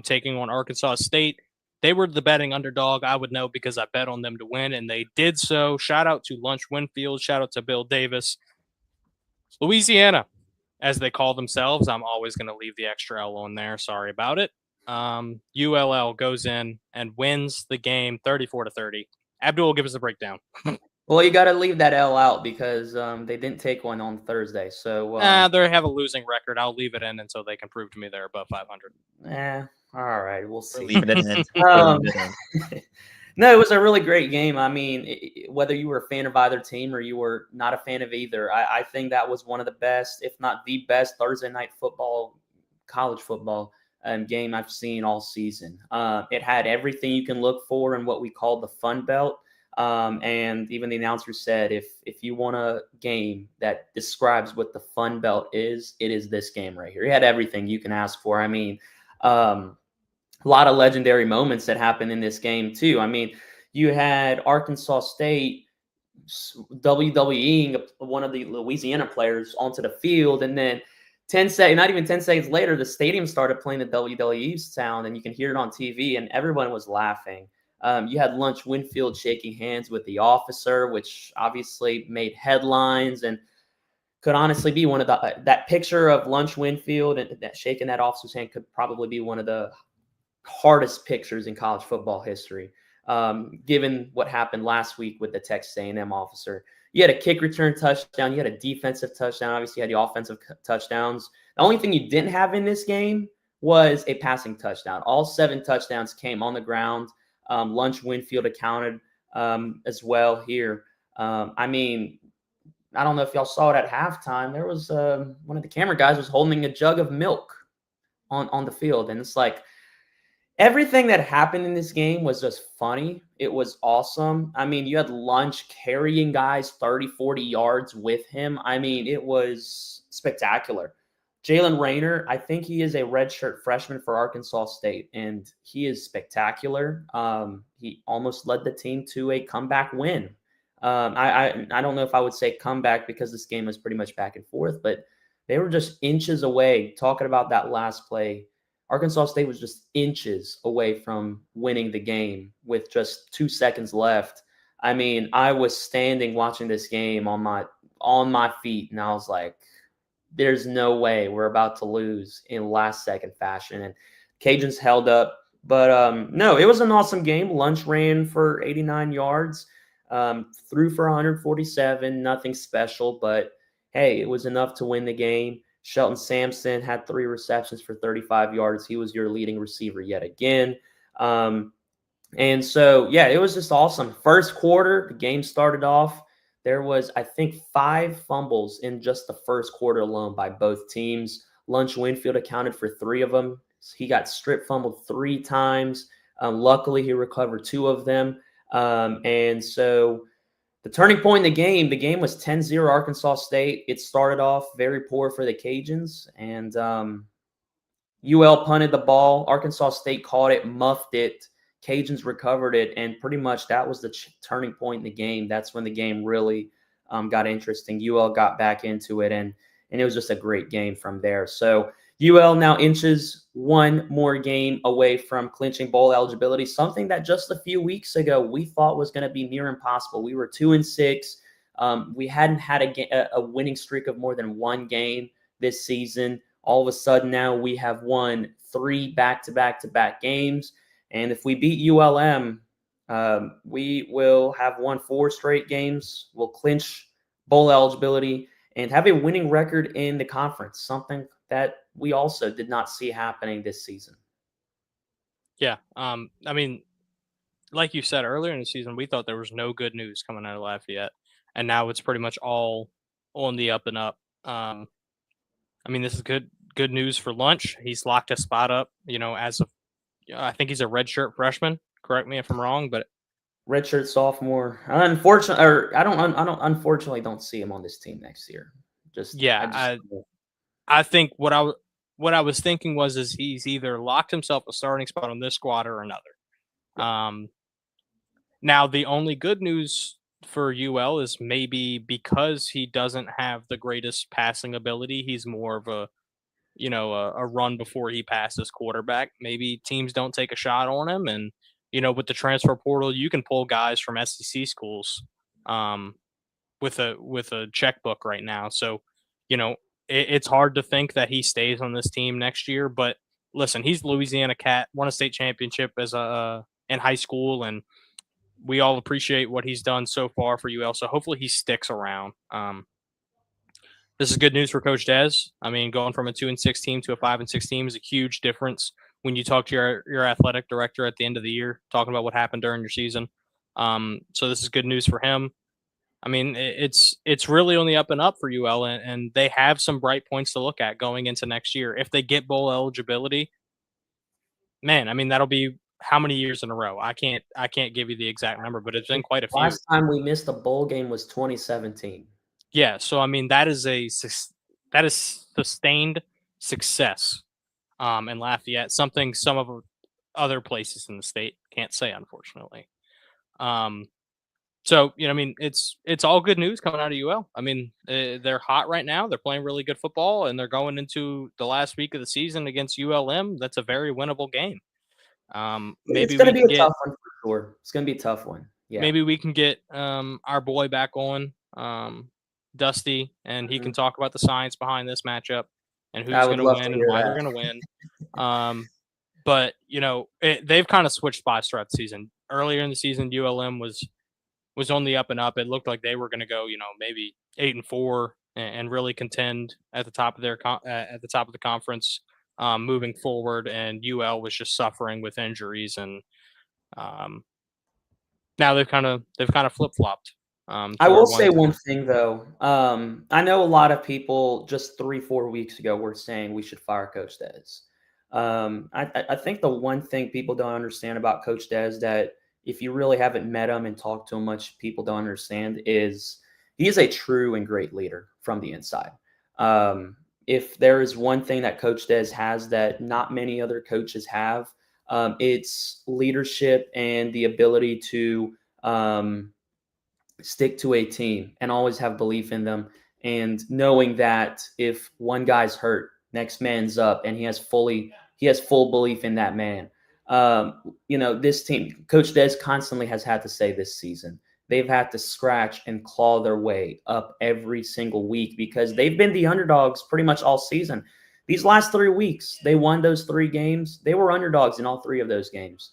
taking on Arkansas State. They were the betting underdog. I would know because I bet on them to win, and they did so. Shout out to Lunch Winfield. Shout out to Bill Davis. Louisiana, as they call themselves. I'm always going to leave the extra L on there. Sorry about it. ULL goes in and wins the game 34-30. Abdul will give us a breakdown. Well, you got to leave that L out because they didn't take one on Thursday. So they have a losing record. I'll leave it in until they can prove to me they're above 500. All right, we'll see. Leave it in. No, it was a really great game. I mean, whether you were a fan of either team or you were not a fan of either, I think that was one of the best, if not the best, Thursday night football, college football game I've seen all season. It had everything you can look for in what we call the Fun Belt. And even the announcer said, if you want a game that describes what the Fun Belt is, it is this game right here. It had everything you can ask for. I mean, a lot of legendary moments that happened in this game too. I mean, you had Arkansas State WWEing one of the Louisiana players onto the field, and then not even 10 seconds later, the stadium started playing the WWE sound, and you can hear it on TV, and everyone was laughing. You had Lunch Winfield shaking hands with the officer, which obviously made headlines and could honestly be one of that picture of Lunch Winfield and that shaking that officer's hand could probably be one of the hardest pictures in college football history, given what happened last week with the Texas A&M officer. You had a kick return touchdown. You had a defensive touchdown. Obviously, you had the offensive touchdowns. The only thing you didn't have in this game was a passing touchdown. All 7 touchdowns came on the ground. Lunch Winfield accounted as well here. I mean, I don't know if y'all saw it at halftime. There was one of the camera guys was holding a jug of milk on the field, and it's like everything that happened in this game was just funny. It was awesome. I mean, you had Lunch carrying guys 30, 40 yards with him. I mean, it was spectacular. Jalen Rayner, I think he is a redshirt freshman for Arkansas State, and he is spectacular. He almost led the team to a comeback win. I don't know if I would say comeback because this game was pretty much back and forth, but they were just inches away. Talking about that last play, Arkansas State was just inches away from winning the game with just 2 seconds left. I mean, I was standing watching this game on my feet, and I was like, there's no way we're about to lose in last second fashion. And Cajuns held up. But no, it was an awesome game. Lunch ran for 89 yards, threw for 147, nothing special, but hey, it was enough to win the game. Shelton Sampson had 3 receptions for 35 yards. He was your leading receiver yet again. And so, yeah, it was just awesome. First quarter, the game started off. There was, I think, 5 fumbles in just the first quarter alone by both teams. Lunch Winfield accounted for 3 of them. He got strip fumbled 3 times. Luckily, he recovered 2 of them. And so the turning point in the game was 10-0 Arkansas State. It started off very poor for the Cajuns, and UL punted the ball. Arkansas State caught it, muffed it. Cajuns recovered it, and pretty much that was the turning point in the game. That's when the game really got interesting. UL got back into it, and it was just a great game from there. So UL now inches 1 more game away from clinching bowl eligibility, something that just a few weeks ago we thought was going to be near impossible. We were 2-6. We hadn't had a winning streak of more than 1 game this season. All of a sudden now we have won 3 back-to-back games. And if we beat ULM, we will have won 4 straight games. We'll clinch bowl eligibility and have a winning record in the conference, something that we also did not see happening this season. Yeah. I mean, like you said earlier in the season, we thought there was no good news coming out of Lafayette, and now it's pretty much all on the up and up. I mean, this is good news for Lunch. He's locked a spot up, as of I think he's a redshirt freshman. Correct me if I'm wrong, but redshirt sophomore. Unfortunately, don't see him on this team next year. I think what I was thinking is he's either locked himself a starting spot on this squad or another. Now the only good news for UL is maybe because he doesn't have the greatest passing ability, he's more of a run before he passes quarterback. Maybe teams don't take a shot on him, and with the transfer portal, you can pull guys from SEC schools with a checkbook right now. So, it's hard to think that he stays on this team next year. But listen, he's Louisiana cat, won a state championship as in high school, and we all appreciate what he's done so far for UL. So hopefully he sticks around. This is good news for Coach Des. I mean, going from a 2-6 team to a 5-6 team is a huge difference when you talk to your athletic director at the end of the year, talking about what happened during your season. So this is good news for him. I mean, it's really on the up and up for UL, and they have some bright points to look at going into next year. If they get bowl eligibility, man, I mean, that'll be how many years in a row? I can't give you the exact number, but it's been quite a few. Last time we missed a bowl game was 2017. Yeah, so I mean that is sustained success in Lafayette, something some of other places in the state can't say, unfortunately. So, I mean, it's all good news coming out of UL. I mean, they're hot right now. They're playing really good football, and they're going into the last week of the season against ULM. That's a very winnable game. It's Maybe going to we be can a get tough one for sure. It's going to be a tough one. Yeah. maybe we can get our boy back on, Dusty, and he can Mhm. talk about the science behind this matchup and I who's would going to love to win and hear why they're that. going to win. But they've kind of switched spots throughout the season. Earlier in the season, ULM was on the up and up. It looked like they were going to go, maybe 8-4 and really contend at the top of at the top of the conference moving forward. And UL was just suffering with injuries, and um, now they've kind of flip flopped I to where will say one's one thing though. I know a lot of people just 3-4 weeks ago were saying we should fire Coach Dez. I think the one thing people don't understand about Coach Dez that if you really haven't met him and talked to him much, people don't understand is he is a true and great leader from the inside. If there is one thing that Coach Dez has that not many other coaches have, it's leadership and the ability to stick to a team and always have belief in them, and knowing that if one guy's hurt, next man's up, and he has full belief in that man. This team, Coach Des constantly has had to say this season, they've had to scratch and claw their way up every single week because they've been the underdogs pretty much all season. These last 3 weeks, they won those 3 games. They were underdogs in all 3 of those games.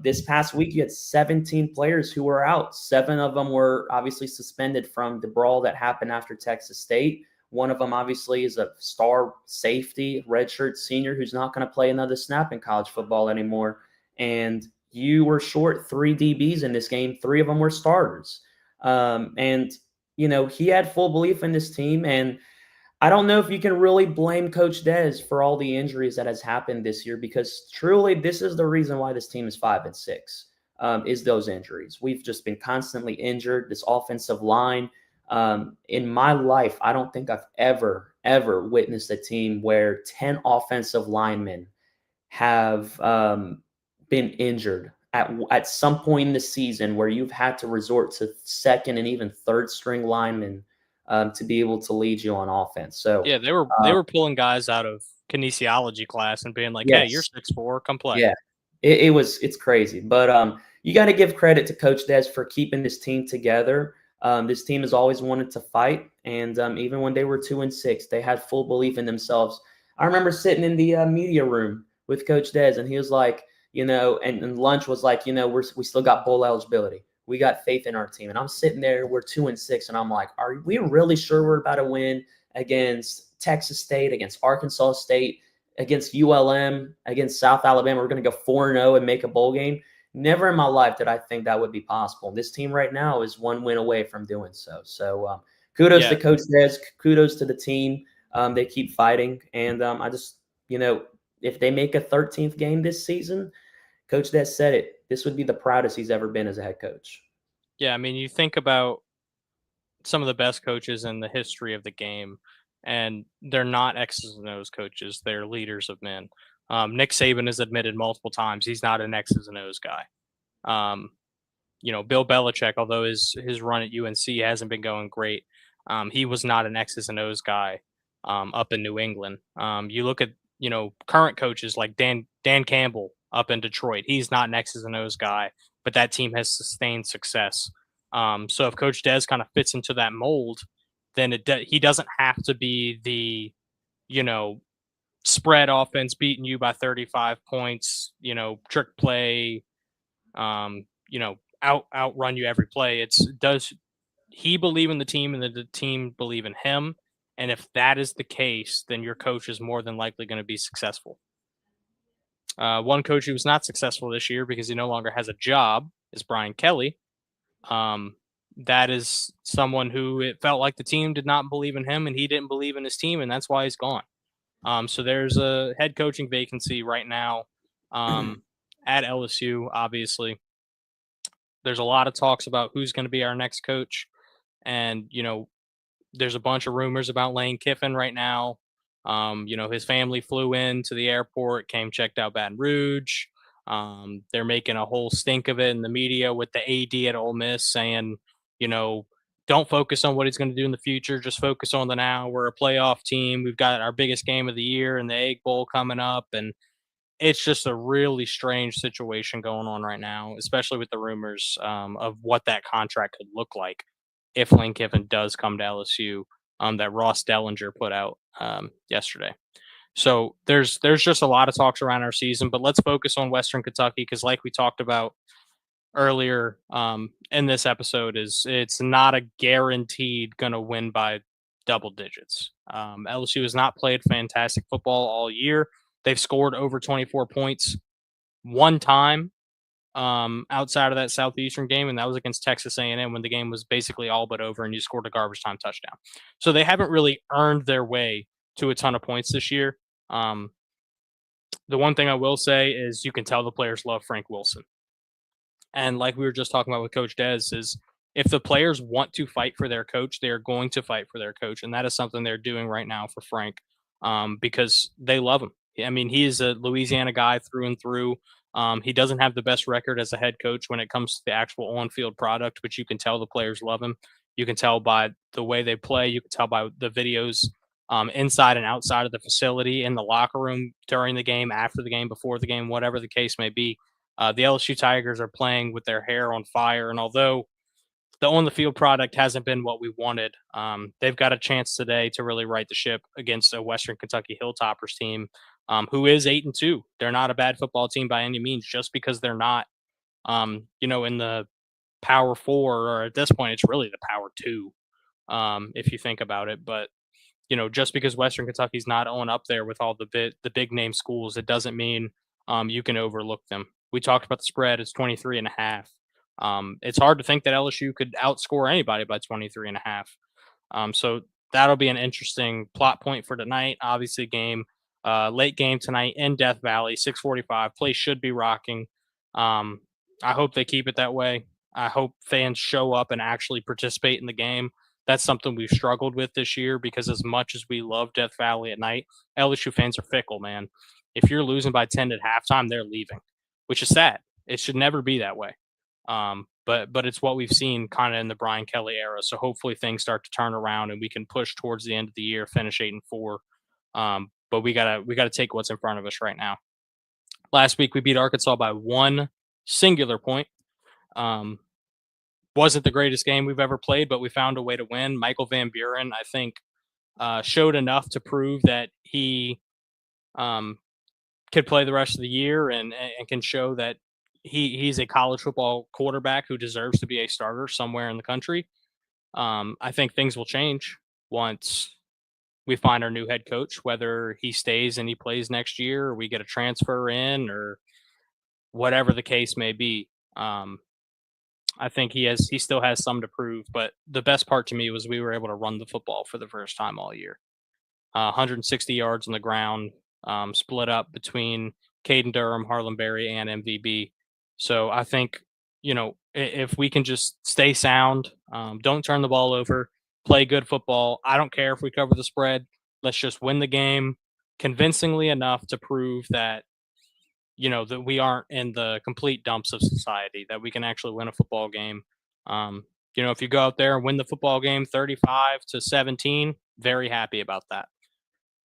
This past week, you had 17 players who were out. 7 of them were obviously suspended from the brawl that happened after Texas State. One of them obviously is a star safety, redshirt senior who's not going to play another snap in college football anymore. And you were short 3 DBs in this game. 3 of them were starters. He had full belief in this team. And I don't know if you can really blame Coach Dez for all the injuries that has happened this year, because truly this is the reason why this team is 5-6, is those injuries. We've just been constantly injured. This offensive line. In my life, I don't think I've ever witnessed a team where 10 offensive linemen have been injured at some point in the season, where you've had to resort to second and even third string linemen to be able to lead you on offense. So yeah, they were pulling guys out of kinesiology class and being like, "Hey, you're yes, 6'4", come play." yeah, it's crazy, but you got to give credit to Coach Des for keeping this team together. This team has always wanted to fight, and even when they were 2-6, they had full belief in themselves. I remember sitting in the media room with Coach Des, and he was like, and lunch was like, we still got bowl eligibility. We got faith in our team, and I'm sitting there. We're 2-6, and I'm like, are we really sure we're about to win against Texas State, against Arkansas State, against ULM, against South Alabama? We're going to go 4-0 and make a bowl game. Never in my life did I think that would be possible. This team right now is 1 win away from doing so. So kudos Yeah, to Coach Des. Kudos to the team. They keep fighting. And I just, if they make a 13th game this season, Coach Des said it, this would be the proudest he's ever been as a head coach. yeah. I mean, you think about some of the best coaches in the history of the game, and they're not X's and O's coaches. They're leaders of men. Nick Saban has admitted multiple times he's not an X's and O's guy. Um, Bill Belichick, although his run at UNC hasn't been going great, he was not an X's and O's guy up in New England. You look at current coaches like Dan Campbell up in Detroit. He's not an X's and O's guy, but that team has sustained success. So if Coach Des kind of fits into that mold, then he doesn't have to be the you know spread offense beating you by 35 points, trick play, outrun you every play. Does he believe in the team and the team believe in him? And if that is the case, then your coach is more than likely going to be successful. One coach who was not successful this year because he no longer has a job is Brian Kelly. That is someone who it felt like the team did not believe in him and he didn't believe in his team, and that's why he's gone. So there's a head coaching vacancy right now at LSU, obviously. There's a lot of talks about who's going to be our next coach. And, there's a bunch of rumors about Lane Kiffin right now. His family flew in to the airport, checked out Baton Rouge. They're making a whole stink of it in the media with the AD at Ole Miss saying, don't focus on what he's going to do in the future. Just focus on the now. We're a playoff team. We've got our biggest game of the year in the Egg Bowl coming up. And it's just a really strange situation going on right now, especially with the rumors of what that contract could look like if Lane Kiffin does come to LSU, that Ross Dellinger put out yesterday. So there's just a lot of talks around our season, but let's focus on Western Kentucky because, like we talked about earlier in this episode, it's not a guaranteed going to win by double digits. LSU has not played fantastic football all year. They've scored over 24 points one time outside of that Southeastern game, and that was against Texas A&M when the game was basically all but over and you scored a garbage time touchdown. So they haven't really earned their way to a ton of points this year. The one thing I will say is you can tell the players love Frank Wilson. And like we were just talking about with Coach Dez, is if the players want to fight for their coach, they are going to fight for their coach. And that is something they're doing right now for Frank because they love him. I mean, he is a Louisiana guy through and through. He doesn't have the best record as a head coach when it comes to the actual on-field product, but you can tell the players love him. You can tell by the way they play. You can tell by the videos inside and outside of the facility, in the locker room, during the game, after the game, before the game, whatever the case may be. The LSU Tigers are playing with their hair on fire, and although the on-the-field product hasn't been what we wanted, they've got a chance today to really right the ship against a Western Kentucky Hilltoppers team who is 8-2. They're not a bad football team by any means, just because they're not, in the Power 4, or at this point, it's really the Power 2, if you think about it. But just because Western Kentucky's not on up there with all the big name schools, it doesn't mean you can overlook them. We talked about the spread; it's 23.5. It's hard to think that LSU could outscore anybody by 23.5. So that'll be an interesting plot point for tonight. Obviously, late game tonight in Death Valley, 6:45. Place should be rocking. I hope they keep it that way. I hope fans show up and actually participate in the game. That's something we've struggled with this year because as much as we love Death Valley at night, LSU fans are fickle, man. If you're losing by 10 at halftime, they're leaving, which is sad. It should never be that way. But it's what we've seen kind of in the Brian Kelly era. So hopefully things start to turn around and we can push towards the end of the year, finish 8-4. But we gotta take what's in front of us right now. Last week we beat Arkansas by one singular point. Wasn't the greatest game we've ever played, but we found a way to win. Michael Van Buren, I think, showed enough to prove that he could play the rest of the year and can show that he's a college football quarterback who deserves to be a starter somewhere in the country. I think things will change once we find our new head coach, whether he stays and he plays next year or we get a transfer in or whatever the case may be. I think he still has some to prove, but the best part to me was we were able to run the football for the first time all year. 160 yards on the ground, split up between Caden Durham, Harlan Berry, and MVB. So I think, if we can just stay sound, don't turn the ball over, play good football. I don't care if we cover the spread. Let's just win the game convincingly enough to prove that, that we aren't in the complete dumps of society, that we can actually win a football game. If you go out there and win the football game 35-17, very happy about that.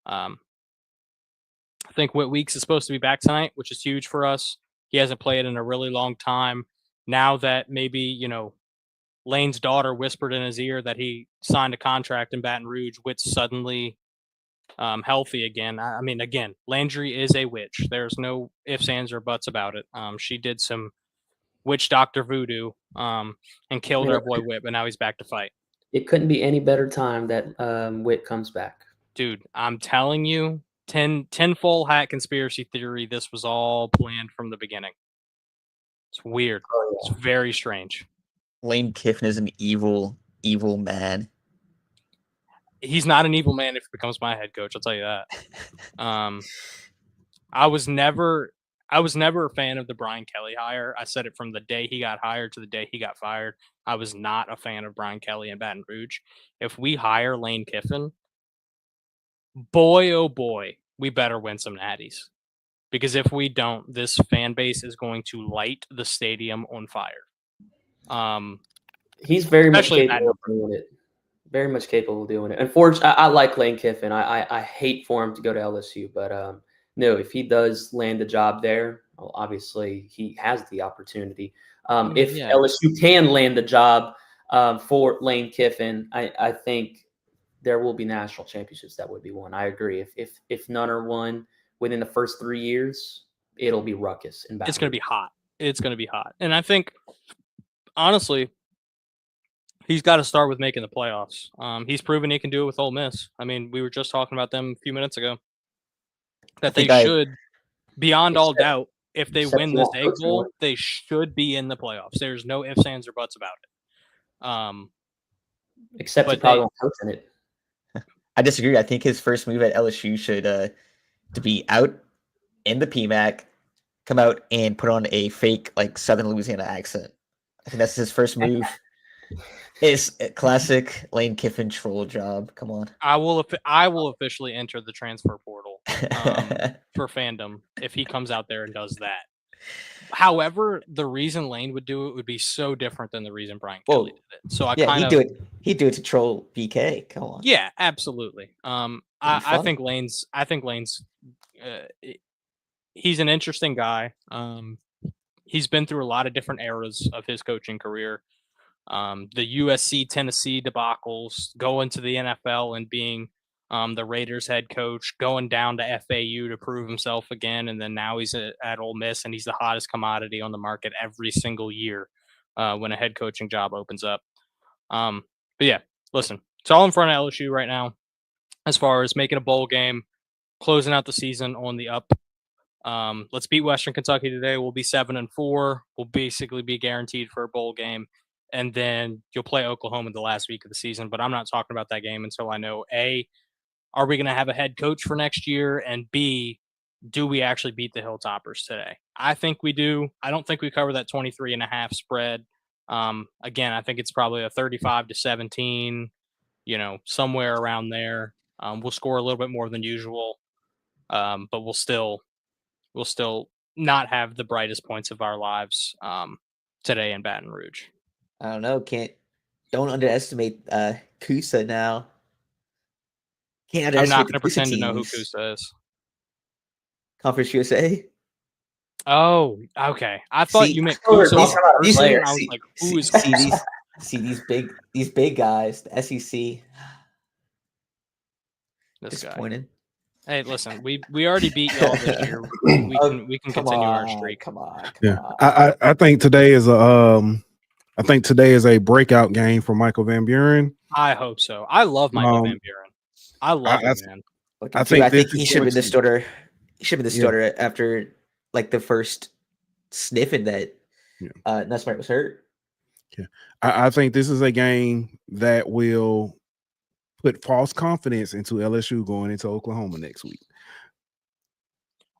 I think Whit Weeks is supposed to be back tonight, which is huge for us. He hasn't played in a really long time. Now that maybe, Lane's daughter whispered in his ear that he signed a contract in Baton Rouge, Whit's suddenly healthy again. I mean, again, Landry is a witch. There's no ifs, ands, or buts about it. She did some witch doctor voodoo and killed our boy Whit, but now he's back to fight. It couldn't be any better time that Whit comes back. Dude, I'm telling you, 10 full hat conspiracy theory. This was all planned from the beginning. It's weird. Oh, yeah. It's very strange. Lane Kiffin is an evil, evil man. He's not an evil man if he becomes my head coach. I'll tell you that. I was never a fan of the Brian Kelly hire. I said it from the day he got hired to the day he got fired. I was not a fan of Brian Kelly in Baton Rouge. If we hire Lane Kiffin, boy, oh boy, we better win some natties because if we don't, this fan base is going to light the stadium on fire. He's very much Especially that capable of doing it. Very much capable of doing it. Unfortunately, I like Lane Kiffin. I hate for him to go to LSU, but no, if he does land a job there, well, obviously he has the opportunity. If Yeah. LSU can land the job for Lane Kiffin, I think there will be national championships that would be won. I agree. If none are won within the first 3 years, it'll be ruckus in Baton It's going to Rouge. be hot. It's going to be hot. And I think, honestly, he's got to start with making the playoffs. He's proven he can do it with Ole Miss. I mean, we were just talking about them a few minutes ago. That they should, beyond all doubt, if they win this Egg Bowl, they should be in the playoffs. There's no ifs, ands, or buts about it. Except he probably won't coach in it. I disagree. I think his first move at LSU should to be out in the PMAC, come out and put on a fake like Southern Louisiana accent. I think that's his first move. It's a classic Lane Kiffin troll job. Come on. I will officially enter the transfer portal for fandom if he comes out there and does that. However, the reason Lane would do it would be so different than the reason Brian Kelly did it. So he'd do it to troll BK. Come on. Yeah, absolutely. I think Lane's he's an interesting guy. He's been through a lot of different eras of his coaching career. The USC Tennessee debacles, going to the NFL and being the Raiders head coach, going down to FAU to prove himself again, and then now he's at Ole Miss, and he's the hottest commodity on the market every single year when a head coaching job opens up. But yeah, listen, it's all in front of LSU right now as far as making a bowl game, closing out the season on the up. Let's beat Western Kentucky today. We'll be 7-4. We'll basically be guaranteed for a bowl game. And then you'll play Oklahoma the last week of the season. But I'm not talking about that game until I know, A, are we going to have a head coach for next year? And B, do we actually beat the Hilltoppers today? I think we do. I don't think we cover that 23.5 spread. Again, I think it's probably a 35-17, somewhere around there. We'll score a little bit more than usual, but we'll still not have the brightest points of our lives today in Baton Rouge. I don't know. Don't underestimate Kusa now. Can't underestimate. I'm not going to pretend to know who Kusa is. Conference USA. Oh, okay. I thought you meant Kusa. I was like, who is Kusa? these big guys, the SEC. This disappointed. Guy. Hey, listen, we already beat y'all this year. We can continue our streak. Come on. I think today is a breakout game for Michael Van Buren. I hope so. I love Michael Van Buren. I love him, man. I think he should have been the starter. He should have been the starter after like the first sniffing that Nussmeier was hurt. Yeah, I think this is a game that will put false confidence into LSU going into Oklahoma next week.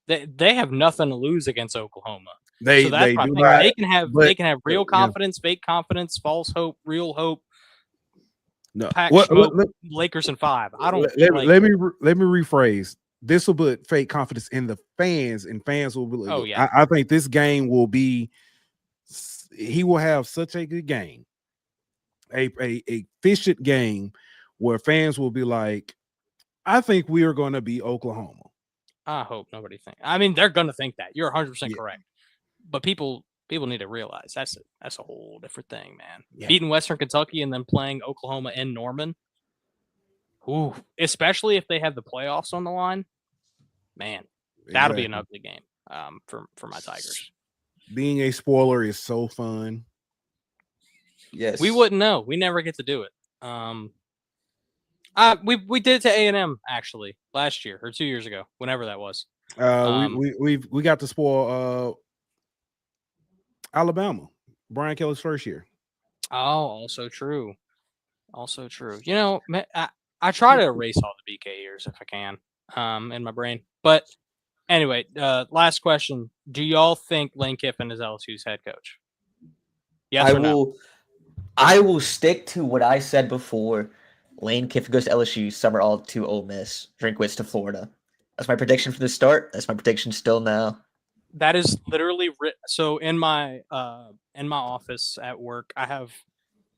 They have nothing to lose against Oklahoma. They can have real confidence, fake confidence, false hope, real hope. No, Lakers in 5. I don't. Let me rephrase. This will put fake confidence in the fans, and fans will be. Oh yeah. I think this game will be. He will have such a good game, a efficient game, where fans will be like, "I think we are going to beat Oklahoma." I hope nobody thinks. I mean, they're going to think that. You're 100% correct. But people need to realize that's a whole different thing, man. Yeah. Beating Western Kentucky and then playing Oklahoma in Norman. Ooh, especially if they have the playoffs on the line, man, that'll be an ugly game for my Tigers. Being a spoiler is so fun. Yes, we wouldn't know. We never get to do it. We did it to A&M actually last year or 2 years ago, whenever that was. We got to spoil Alabama, Brian Kelly's first year. Oh, also true. I try to erase all the BK years if I can, in my brain. But anyway, last question: do y'all think Lane Kiffin is LSU's head coach? Yes or no? I will stick to what I said before. Lane Kiffin goes to LSU, Summer all to Ole Miss, Drinkwitz to Florida. That's my prediction for the start. That's my prediction still now. That is literally so in my office at work, I have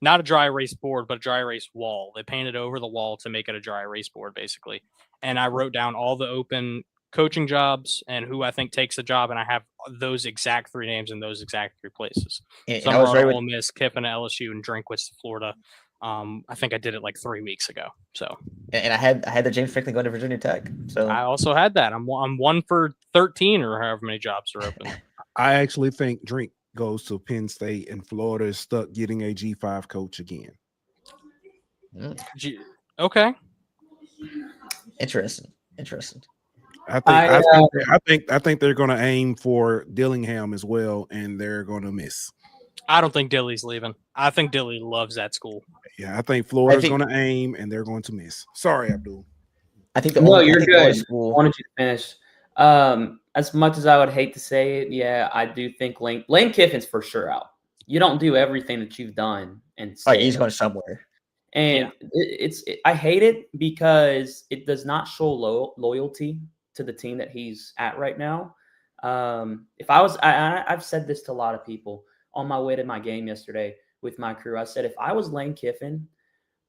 not a dry erase board, but a dry erase wall. They painted over the wall to make it a dry erase board, basically. And I wrote down all the open coaching jobs and who I think takes the job, and I have those exact 3 names in those exact 3 places. And Some I are was on right Ole with Miss, Kiffin at LSU, and Drinkwitz to Florida. I think I did it like 3 weeks ago. So and I had the James Franklin going to Virginia Tech. So I also had that. I'm 1 for 13 or however many jobs are open. I actually think Drink goes to Penn State, and Florida is stuck getting a G5 coach again. Okay. Interesting. I think they're going to aim for Dillingham as well, and they're going to miss. I don't think Dilly's leaving. I think Dilly loves that school. Yeah, I think Florida's going to aim, and they're going to miss. Sorry, Abdul. I think you're good. School, I wanted you to finish. As much as I would hate to say it, yeah, I do think Lane Kiffin's for sure out. You don't do everything that you've done, and he's going somewhere. And I hate it because it does not show loyalty to the team that he's at right now. If I was, I've said this to a lot of people on my way to my game yesterday with my crew. I said, if I was Lane Kiffin,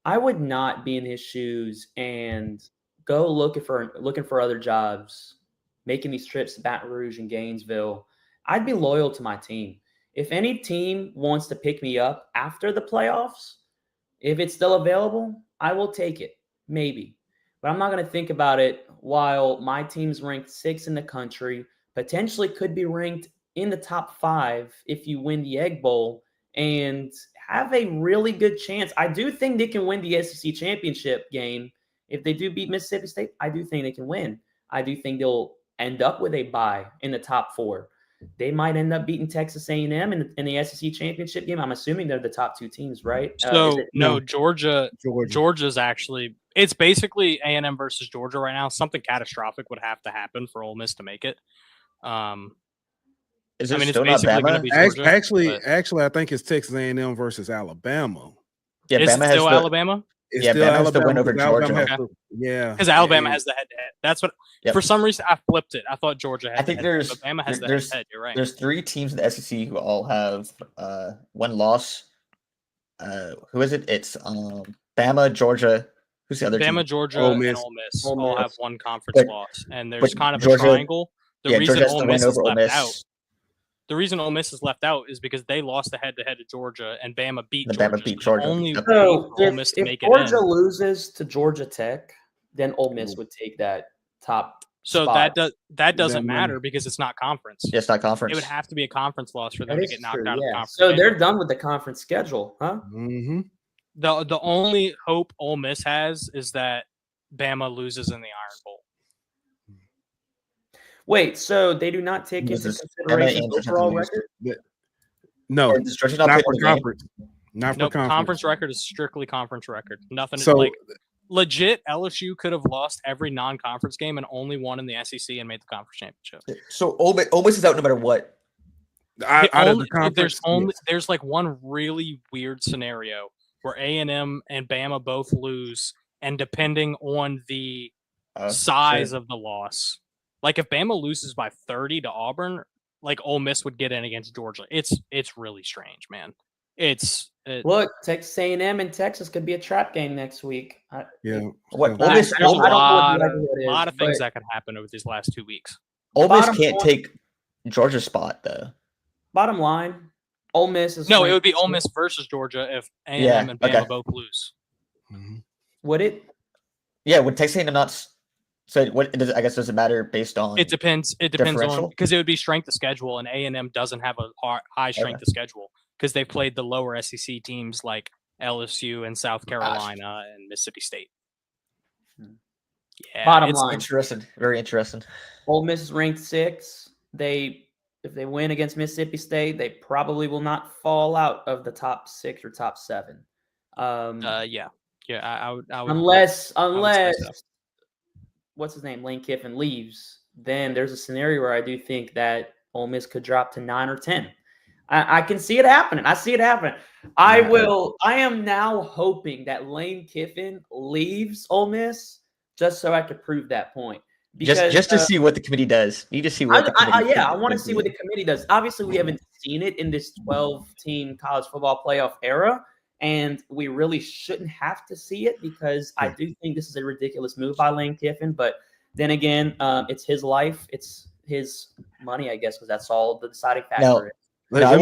I would not be in his shoes and go looking for other jobs, making these trips to Baton Rouge and Gainesville. I'd be loyal to my team. If any team wants to pick me up after the playoffs, if it's still available, I will take it, maybe. But I'm not going to think about it while my team's ranked 6 in the country, potentially could be ranked in the top 5 if you win the Egg Bowl and have a really good chance. I do think they can win the SEC championship game. If they do beat Mississippi State, I do think they can win. I do think they'll end up with a bye in the top 4. They might end up beating Texas A&M in the SEC championship game. I'm assuming they're the top 2 teams, right? So no, Georgia's actually. It's basically A&M versus Georgia right now. Something catastrophic would have to happen for Ole Miss to make it. Is it it's still basically not going to Bama? be Georgia. Actually, I think it's Texas A&M versus Alabama. Yeah, is it still Alabama? It's yeah, still Bama has Alabama to win over Georgia. Yeah, because Alabama has the head-to-head. That's what. Yep. For some reason, I flipped it. I thought Georgia had. I think there's. But Bama has the head-to-head. You're right. There's 3 teams in the SEC who all have 1 loss. Who is it? It's Bama, Georgia. Who's the other team? Bama, Georgia, Ole Miss. and Ole Miss all have 1 conference loss, and there's kind of Georgia, a triangle. The reason Ole Miss is left Miss. out. The reason Ole Miss is left out is because they lost the head-to-head to Georgia, and Bama beat Georgia. Bama beat Georgia. Only so Ole Miss to make Georgia it in. loses to Georgia Tech, then Ole Miss would take that top. So spot. that doesn't matter because it's not conference. Yeah, it's not conference. It would have to be a conference loss for them That to is get knocked true, out of the yeah. conference. So they're game. done with the conference schedule, huh? Mm-hmm. The only hope Ole Miss has is that Bama loses in the Iron Bowl. Wait, so they do not take into consideration overall record? No, Does Georgia not play for the game? conference. Not for Nope, conference. conference record is strictly conference record. Nothing So like legit. LSU could have lost every non-conference game and only won in the SEC and made the conference championship. So Ole Miss is out no matter what. out of the conference, There's like one really weird scenario where A&M and Bama both lose, and depending on the size of the loss, like if Bama loses by 30 to Auburn, like Ole Miss would get in against Georgia. It's really strange, man. Look, Texas A&M and Texas could be a trap game next week. yeah. What There's Ole Miss? a lot of things that could happen over these last 2 weeks. Ole Miss can't take Georgia's spot though. Bottom line, Ole Miss is No, it would be Ole Miss versus Georgia if A&M and Bama both lose. Mm-hmm. Would it? Yeah, would Texas A&M not? So what? I guess does it matter based on? It depends. It depends on because it would be strength of schedule, and A&M doesn't have a high strength of schedule because they've played the lower SEC teams like LSU and South Carolina and Mississippi State. Yeah, Bottom line, interesting. Very interesting. Ole Miss is ranked 6. If they win against Mississippi State, they probably will not fall out of the top 6 or top 7. Yeah. I would unless so. What's his name, Lane Kiffin leaves, then there's a scenario where I do think that Ole Miss could drop to 9 or 10. I can see it happening. I see it happening. I am now hoping that Lane Kiffin leaves Ole Miss just so I could prove that point. because just to see what the committee does. You just see what the committee. I want to see what the committee does. Obviously, we haven't seen it in this 12-team college football playoff era, and we really shouldn't have to see it because I do think this is a ridiculous move by Lane Kiffin. But then again, it's his life, it's his money, I guess, because that's all the deciding factor is. Let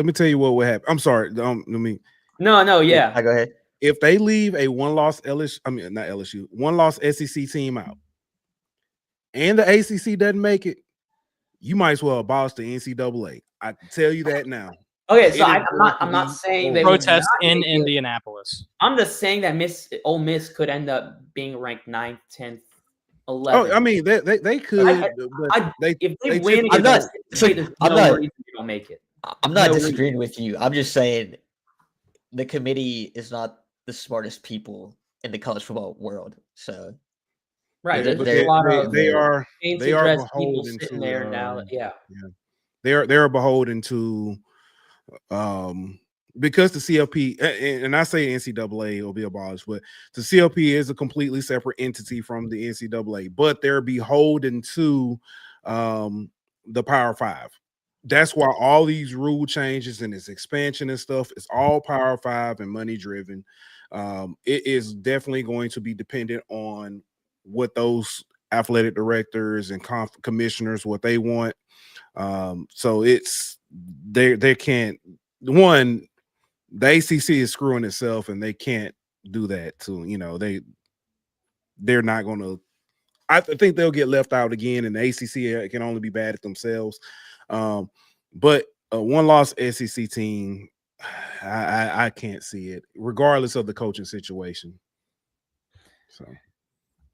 me tell you what would happen. I'm sorry. No, yeah. Go ahead. If they leave a one-loss one-loss SEC team out, and the ACC doesn't make it, you might as well abolish the NCAA. I can tell you that now. Okay, so I'm not saying they protest in Indianapolis. I'm just saying that Ole Miss could end up being ranked 9th, 10th, 11th. Oh, I mean they could. If they win, I'm not. There's no reason they don't make it. I'm not disagreeing with you. I'm just saying the committee is not the smartest people in the college football world. So right, they are beholden sitting to there now. They are beholden to because the CLP and I say NCAA will be abolished, but the CLP is a completely separate entity from the NCAA, but they're beholden to the Power Five. That's why all these rule changes and this expansion and stuff is all Power Five and money driven. It is definitely going to be dependent on what those athletic directors and commissioners, what they want. So it's they can't. One, the ACC is screwing itself, and they can't do that. They're not going to. I think they'll get left out again, and the ACC can only be bad at themselves. But a one-loss SEC team, I can't see it, regardless of the coaching situation. So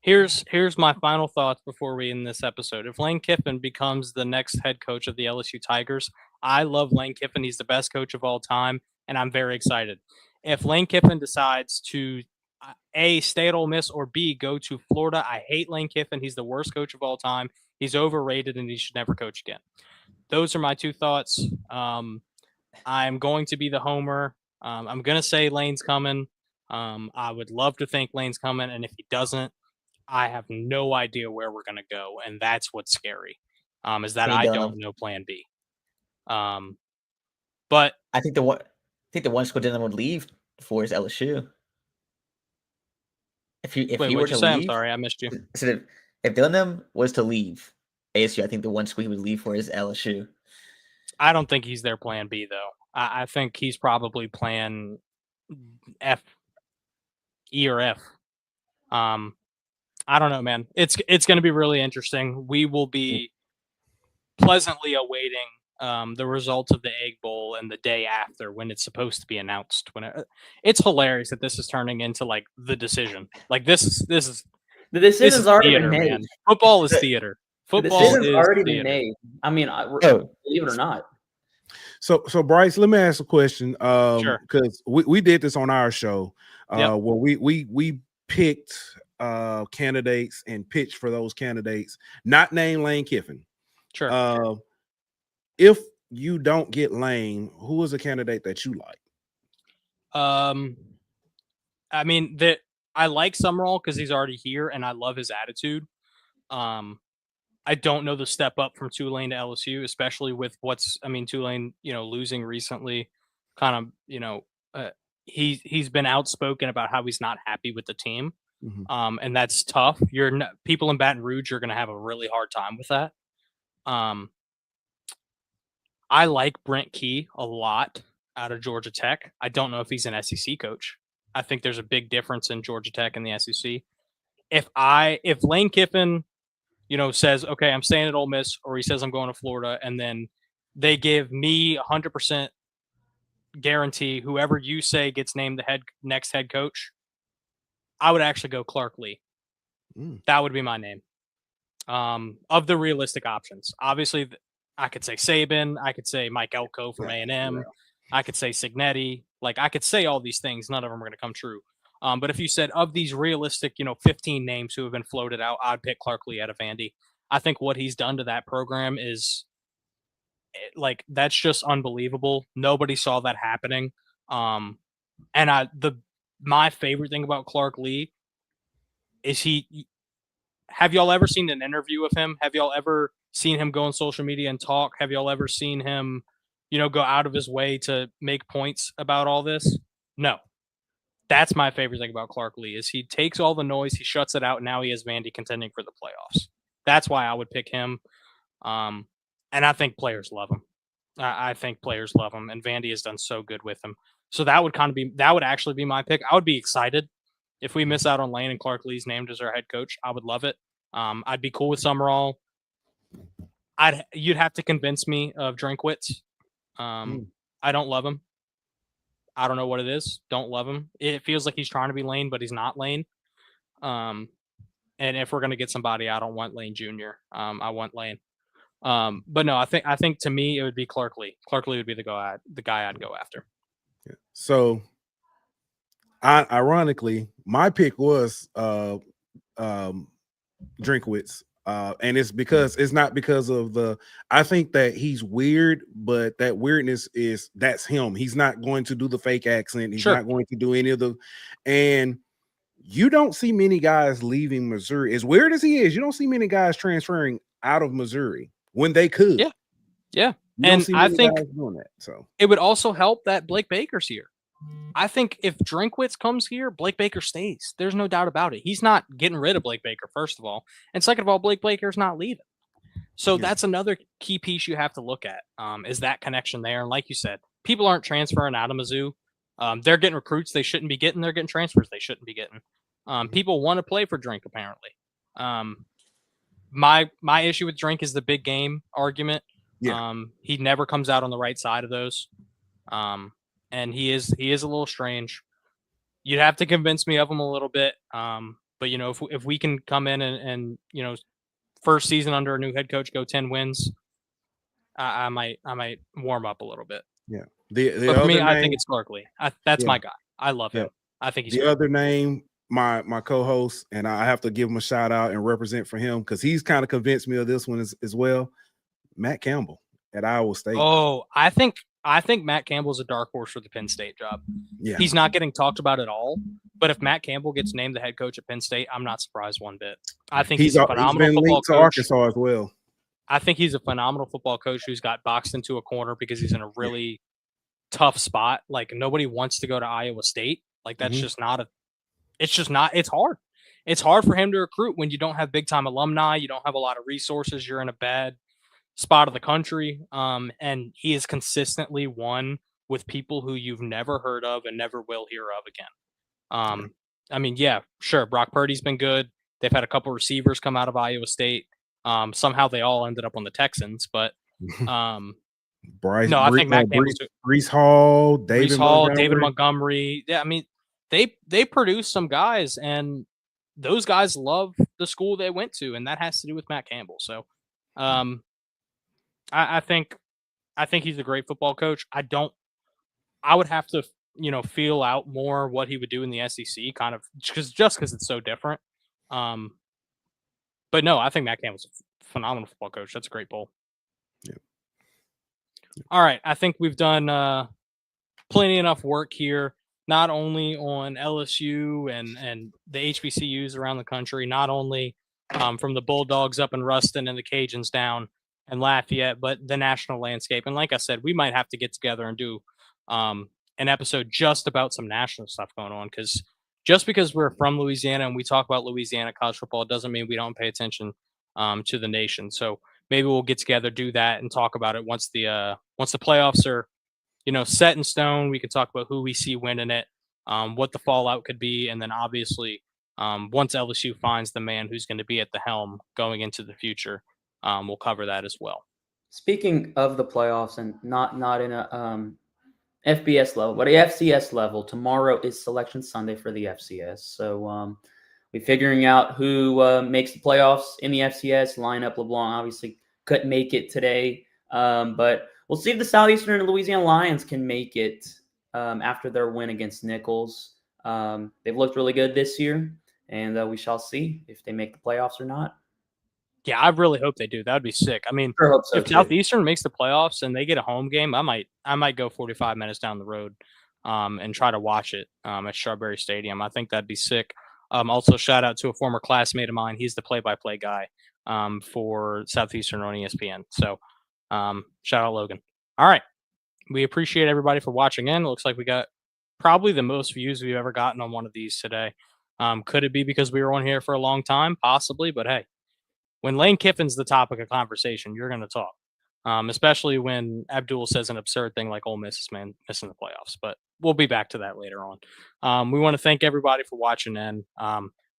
here's my final thoughts before we end this episode. If Lane Kiffin becomes the next head coach of the LSU Tigers, I love Lane Kiffin. He's the best coach of all time, and I'm very excited. If Lane Kiffin decides to A, stay at Ole Miss, or B, go to Florida, I hate Lane Kiffin. He's the worst coach of all time. He's overrated, and he should never coach again. Those are my two thoughts. I'm going to be the homer. I'm going to say Lane's coming. I would love to think Lane's coming, and if he doesn't, I have no idea where we're going to go, and that's what's scary, is that I don't know plan B. But I think the one school Dylan would leave for is LSU. If he were to leave, I'm sorry, I missed you. So if Dylan was to leave ASU, I think the one school he would leave for is LSU. I don't think he's their plan B, though. I think he's probably plan E or F. I don't know, man. It's going to be really interesting. We will be pleasantly awaiting the results of the Egg Bowl and the day after when it's supposed to be announced. It's hilarious that this is turning into like the decision. Like this is the decision's already been made. Man. Football is theater. Football the decision's is already theater. been made. I mean, believe it or not. So Bryce, let me ask a question. Sure. Because we did this on our show, where we picked candidates and pitched for those candidates, not named Lane Kiffin. Sure. If you don't get Lane, who is a candidate that you like? I mean I like Summerall because he's already here, and I love his attitude. I don't know the step up from Tulane to LSU, especially with Tulane, losing recently. Kind of, he's been outspoken about how he's not happy with the team, and that's tough. People in Baton Rouge are going to have a really hard time with that. I like Brent Key a lot out of Georgia Tech. I don't know if he's an SEC coach. I think there's a big difference in Georgia Tech and the SEC. If Lane Kiffin, says, okay, I'm staying at Ole Miss, or he says I'm going to Florida, and then they give me 100% guarantee whoever you say gets named the next head coach, I would actually go Clark Lee. That would be my name. Of the realistic options, obviously, I could say Saban, I could say Mike Elko from A&M, I could say Signetti. Like, I could say all these things. None of them are going to come true. But if you said of these realistic, 15 names who have been floated out, I'd pick Clark Lee out of Vandy. I think what he's done to that program is that's just unbelievable. Nobody saw that happening. And my favorite thing about Clark Lee is he have y'all ever seen an interview of him? Have y'all ever seen him go on social media and talk? Have y'all ever seen him, go out of his way to make points about all this? No. That's my favorite thing about Clark Lee is he takes all the noise, he shuts it out, and now he has Vandy contending for the playoffs. That's why I would pick him. And I think players love him. I think players love him, and Vandy has done so good with him. So that would actually be my pick. I would be excited if we miss out on Lane and Clark Lee's named as our head coach. I would love it. I'd be cool with Summerall. You'd have to convince me of Drinkwitz. I don't love him. I don't know what it is. Don't love him. It feels like he's trying to be Lane, but he's not Lane. And if we're gonna get somebody, I don't want Lane Jr. I want Lane. But no, I think to me it would be Clark Lee. Clark Lee would be the guy I'd go after. Yeah. So, ironically, my pick was Drinkwitz. And it's not because of I think that he's weird, but that weirdness that's him. He's not going to do the fake accent. He's not going to do any of and you don't see many guys leaving Missouri. As weird as he is, you don't see many guys transferring out of Missouri when they could. Yeah. And I think doing that, so it would also help that Blake Baker's here. I think if Drinkwitz comes here, Blake Baker stays. There's no doubt about it. He's not getting rid of Blake Baker, first of all. And second of all, Blake Baker's not leaving. So that's another key piece you have to look at, is that connection there. And like you said, people aren't transferring out of Mizzou. They're getting recruits they shouldn't be getting. They're getting transfers they shouldn't be getting. People want to play for Drink, apparently. My issue with Drink is the big game argument. Yeah. He never comes out on the right side of those. And he is a little strange. You'd have to convince me of him a little bit. But if we can come in and first season under a new head coach, go 10 wins, I might warm up a little bit. Yeah. But for me, I think it's Clark Lee. That's my guy. I love him. I think he's the other name, my co-host, and I have to give him a shout out and represent for him because he's kind of convinced me of this one as well. Matt Campbell at Iowa State. Oh, I think Matt Campbell's a dark horse for the Penn State job. Yeah. He's not getting talked about at all. But if Matt Campbell gets named the head coach at Penn State, I'm not surprised one bit. I think he's a phenomenal football coach. Arkansas as well. I think he's a phenomenal football coach who's got boxed into a corner because he's in a really tough spot. Like nobody wants to go to Iowa State. Like that's just not it's hard. It's hard for him to recruit when you don't have big time alumni, you don't have a lot of resources, you're in a bad spot of the country. And he is consistently won with people who you've never heard of and never will hear of again. I mean, yeah, sure. Brock Purdy's been good. They've had a couple receivers come out of Iowa State. Somehow they all ended up on the Texans, but I think Matt Campbell's Breece Hall, David Montgomery. Yeah, I mean, they produced some guys, and those guys love the school they went to, and that has to do with Matt Campbell. So, I think he's a great football coach. I would have to, feel out more what he would do in the SEC, kind of because it's so different. But no, I think Matt Campbell's a phenomenal football coach. That's a great poll. Yeah. All right, I think we've done plenty enough work here, not only on LSU and the HBCUs around the country, not only from the Bulldogs up in Ruston and the Cajuns down in Lafayette, but the national landscape. And like I said, we might have to get together and do an episode just about some national stuff going on, because just because we're from Louisiana and we talk about Louisiana college football doesn't mean we don't pay attention to the nation. So maybe we'll get together, do that, and talk about it once the playoffs are, set in stone. We can talk about who we see winning it, what the fallout could be, and then obviously once LSU finds the man who's going to be at the helm going into the future, we'll cover that as well. Speaking of the playoffs, and not in a FBS level, but a FCS level, tomorrow is Selection Sunday for the FCS. So we're figuring out who makes the playoffs in the FCS. Lineup LeBlanc obviously couldn't make it today, but we'll see if the Southeastern and Louisiana Lions can make it after their win against Nichols. They've looked really good this year, and we shall see if they make the playoffs or not. Yeah, I really hope they do. That would be sick. I mean, if Southeastern makes the playoffs and they get a home game, I might go 45 minutes down the road and try to watch it at Strawberry Stadium. I think that'd be sick. Also, shout out to a former classmate of mine. He's the play-by-play guy for Southeastern on ESPN. So shout out Logan. All right. We appreciate everybody for watching in. It looks like we got probably the most views we've ever gotten on one of these today. Could it be because we were on here for a long time? Possibly, but hey, when Lane Kiffin's the topic of conversation, you're going to talk. Especially when Abdul says an absurd thing like Ole Miss is missing the playoffs. But we'll be back to that later on. We want to thank everybody for watching in.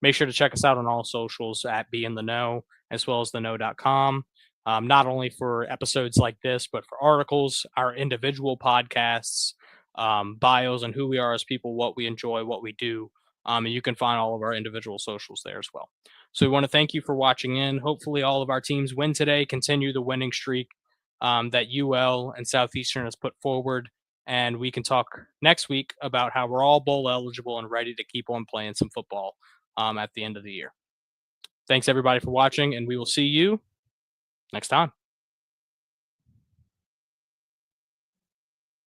Make sure to check us out on all socials at Be in the Know, as well as theknow.com. Not only for episodes like this, but for articles, our individual podcasts, bios on who we are as people, what we enjoy, what we do. And you can find all of our individual socials there as well. So we want to thank you for watching in. Hopefully all of our teams win today, continue the winning streak that UL and Southeastern has put forward. And we can talk next week about how we're all bowl eligible and ready to keep on playing some football at the end of the year. Thanks everybody for watching, and we will see you next time.